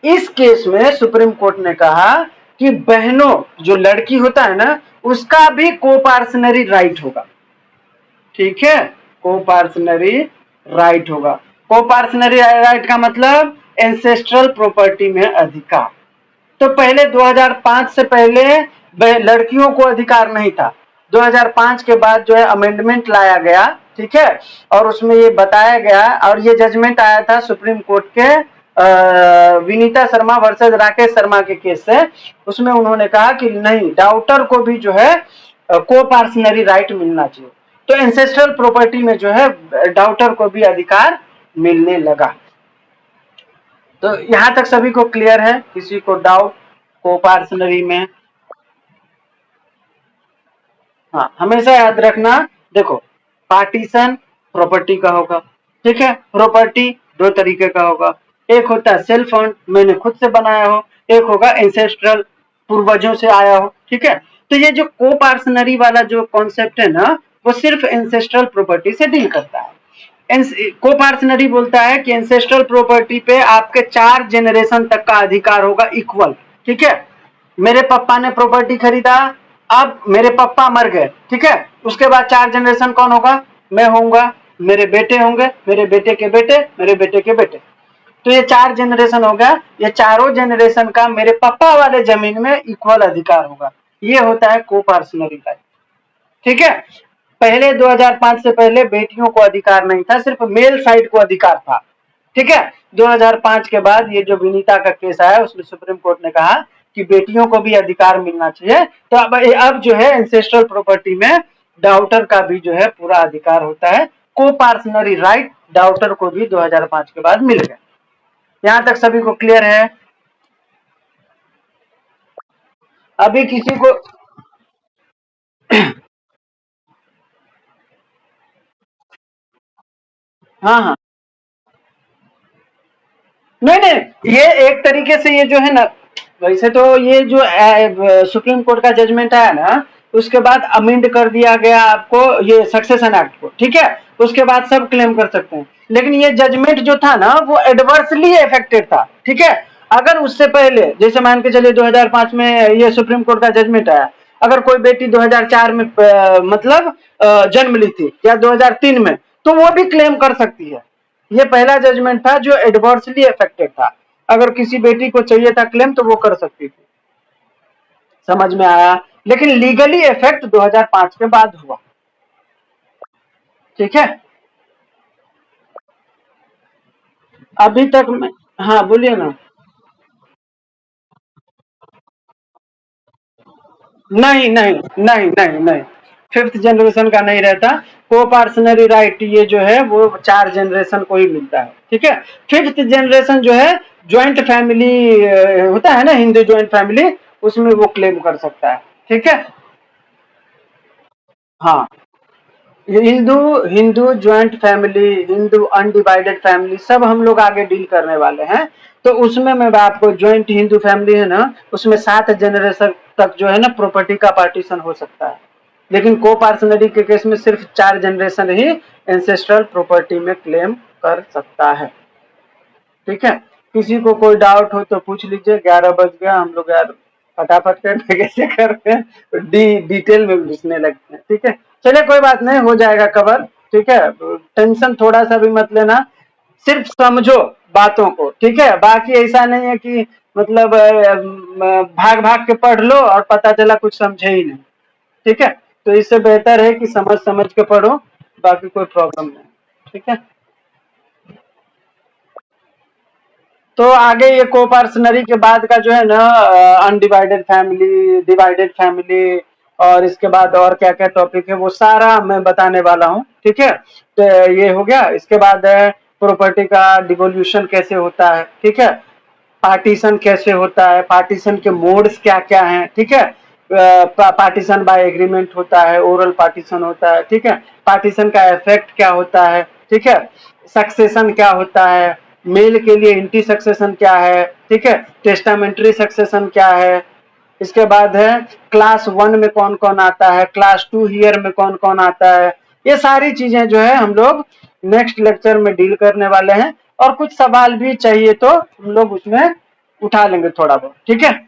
इस केस में सुप्रीम कोर्ट ने कहा कि बहनों, जो लड़की होता है ना उसका भी कोपार्सनरी राइट होगा। ठीक है, कोपार्सनरी राइट होगा। कोपार्सनरी राइट का मतलब एंसेस्ट्रल प्रॉपर्टी में अधिकार। तो पहले 2005 से पहले लड़कियों को अधिकार नहीं था, 2005 के बाद जो है अमेंडमेंट लाया गया। ठीक है, और उसमें ये बताया गया और ये जजमेंट आया था सुप्रीम कोर्ट के विनीता शर्मा वर्सेस राकेश शर्मा के केस से। उसमें उन्होंने कहा कि नहीं, डाउटर को भी जो है कोपार्सनरी राइट मिलना चाहिए। तो एंसेस्ट्रल प्रॉपर्टी में जो है डाउटर को भी अधिकार मिलने लगा। तो यहां तक सभी को क्लियर है? किसी को डाउट कोपार्सनरी में? हाँ, हमेशा याद रखना, देखो पार्टीशन प्रॉपर्टी का होगा। ठीक है, प्रॉपर्टी दो तरीके का होगा, एक होता है सेल्फ अर्न, मैंने खुद से बनाया हो, एक होगा एंसेस्ट्रल, पूर्वजों से आया हो, ठीक है। तो ये जो कोपार्सनरी वाला जो कॉन्सेप्ट है ना, वो सिर्फ एंसेस्ट्रल प्रॉपर्टी से डील करता है। कोपार्सनरी बोलता है कि एंसेस्ट्रल प्रॉपर्टी पे आपके 4 जनरेशन तक का अधिकार होगा इक्वल, ठीक है। मेरे पापा ने प्रॉपर्टी खरीदा, अब मेरे पापा मर गए, ठीक है, उसके बाद 4 जनरेशन कौन होगा? मैं होऊंगा, मेरे बेटे होंगे, मेरे बेटे के बेटे, मेरे बेटे के बेटे। तो ये 4 जनरेशन हो गया, ये चारों जनरेशन का मेरे पापा वाले जमीन में इक्वल अधिकार होगा। ये होता है कोपार्सनरी राइट, ठीक है। पहले 2005 से पहले बेटियों को अधिकार नहीं था, सिर्फ मेल साइड को अधिकार था, ठीक है। 2005 के बाद ये जो विनीता का केस आया, उसमें सुप्रीम कोर्ट ने कहा कि बेटियों को भी अधिकार मिलना चाहिए। तो अब जो है एंसेस्ट्रल प्रॉपर्टी में डाउटर का भी जो है पूरा अधिकार होता है। कोपार्सनरी राइट डाउटर को भी 2005 के बाद मिल गया। यहां तक सभी को क्लियर है? अभी किसी को हाँ हाँ, नहीं नहीं, ये एक तरीके से ये जो है ना, वैसे तो ये जो सुप्रीम कोर्ट का जजमेंट आया ना, उसके बाद अमेंड कर दिया गया आपको ये सक्सेशन एक्ट को, ठीक है। उसके बाद सब क्लेम कर सकते हैं, लेकिन ये जजमेंट जो था ना वो एडवर्सली इफेक्टेड था, ठीक है। अगर उससे पहले जैसे मान के चलिए 2005 में ये सुप्रीम कोर्ट का जजमेंट आया, अगर कोई बेटी 2004 में मतलब जन्म ली थी या 2003 में, तो वो भी क्लेम कर सकती है। ये पहला जजमेंट था जो एडवर्सली अफेक्टेड था, अगर किसी बेटी को चाहिए था क्लेम तो वो कर सकती थी। समझ में आया? लेकिन लीगली इफेक्ट 2005 के बाद हुआ, ठीक है। अभी तक में हाँ बोलिए ना। नहीं नहीं नहीं नहीं नहीं, फिफ्थ जनरेशन का नहीं रहता। कोपार्सनरी राइट ये जो है वो 4 जनरेशन को ही मिलता है, ठीक है। फिफ्थ जनरेशन जो है ज्वाइंट फैमिली होता है ना, हिंदू ज्वाइंट फैमिली, उसमें वो क्लेम कर सकता है, ठीक है। हाँ, Hindu Hindu joint family, Hindu undivided family सब हम लोग आगे डील करने वाले हैं। तो उसमें मैं आपको ज्वाइंट हिंदू फैमिली है ना, उसमें 7 जनरेशन तक जो है ना प्रॉपर्टी का पार्टीशन हो सकता है। लेकिन को पार्सनरी के केस में सिर्फ 4 जनरेशन ही एंसेस्ट्रल प्रॉपर्टी में क्लेम कर सकता है, ठीक है। किसी को कोई डाउट हो तो पूछ लीजिए। 11 बज गया, हम लोग यार फटाफट करके कैसे करते हैं, डिटेल में घुसने लगते हैं, ठीक है। चलिए कोई बात नहीं, हो जाएगा कवर, ठीक है। टेंशन थोड़ा सा भी मत लेना, सिर्फ समझो बातों को, ठीक है। बाकी ऐसा नहीं है कि मतलब भाग भाग के पढ़ लो और पता चला कुछ समझे ही नहीं, ठीक है। तो इससे बेहतर है कि समझ समझ के पढ़ो, बाकी कोई प्रॉब्लम नहीं, ठीक है। तो आगे ये कोपार्सनरी के बाद का जो है ना अनडिवाइडेड फैमिली, डिवाइडेड फैमिली, और इसके बाद और क्या क्या टॉपिक है वो सारा मैं बताने वाला हूँ, ठीक है। तो ये हो गया। इसके बाद है प्रॉपर्टी का डिवोल्यूशन कैसे होता है, ठीक है। पार्टीशन कैसे होता है, पार्टीशन के मोड्स क्या क्या हैं, ठीक है। पार्टीशन बाय एग्रीमेंट होता है, ओरल पार्टीशन होता है, ठीक है। पार्टीशन का इफेक्ट क्या होता है, ठीक है। सक्सेशन क्या होता है, मेल के लिए इंटी सक्सेशन क्या है, ठीक है। टेस्टामेंट्री सक्सेशन क्या है। इसके बाद है क्लास 1 में कौन कौन आता है, क्लास 2 ईयर में कौन कौन आता है। ये सारी चीजें जो है हम लोग नेक्स्ट लेक्चर में डील करने वाले हैं, और कुछ सवाल भी चाहिए तो हम लोग उसमें उठा लेंगे थोड़ा बहुत, ठीक है।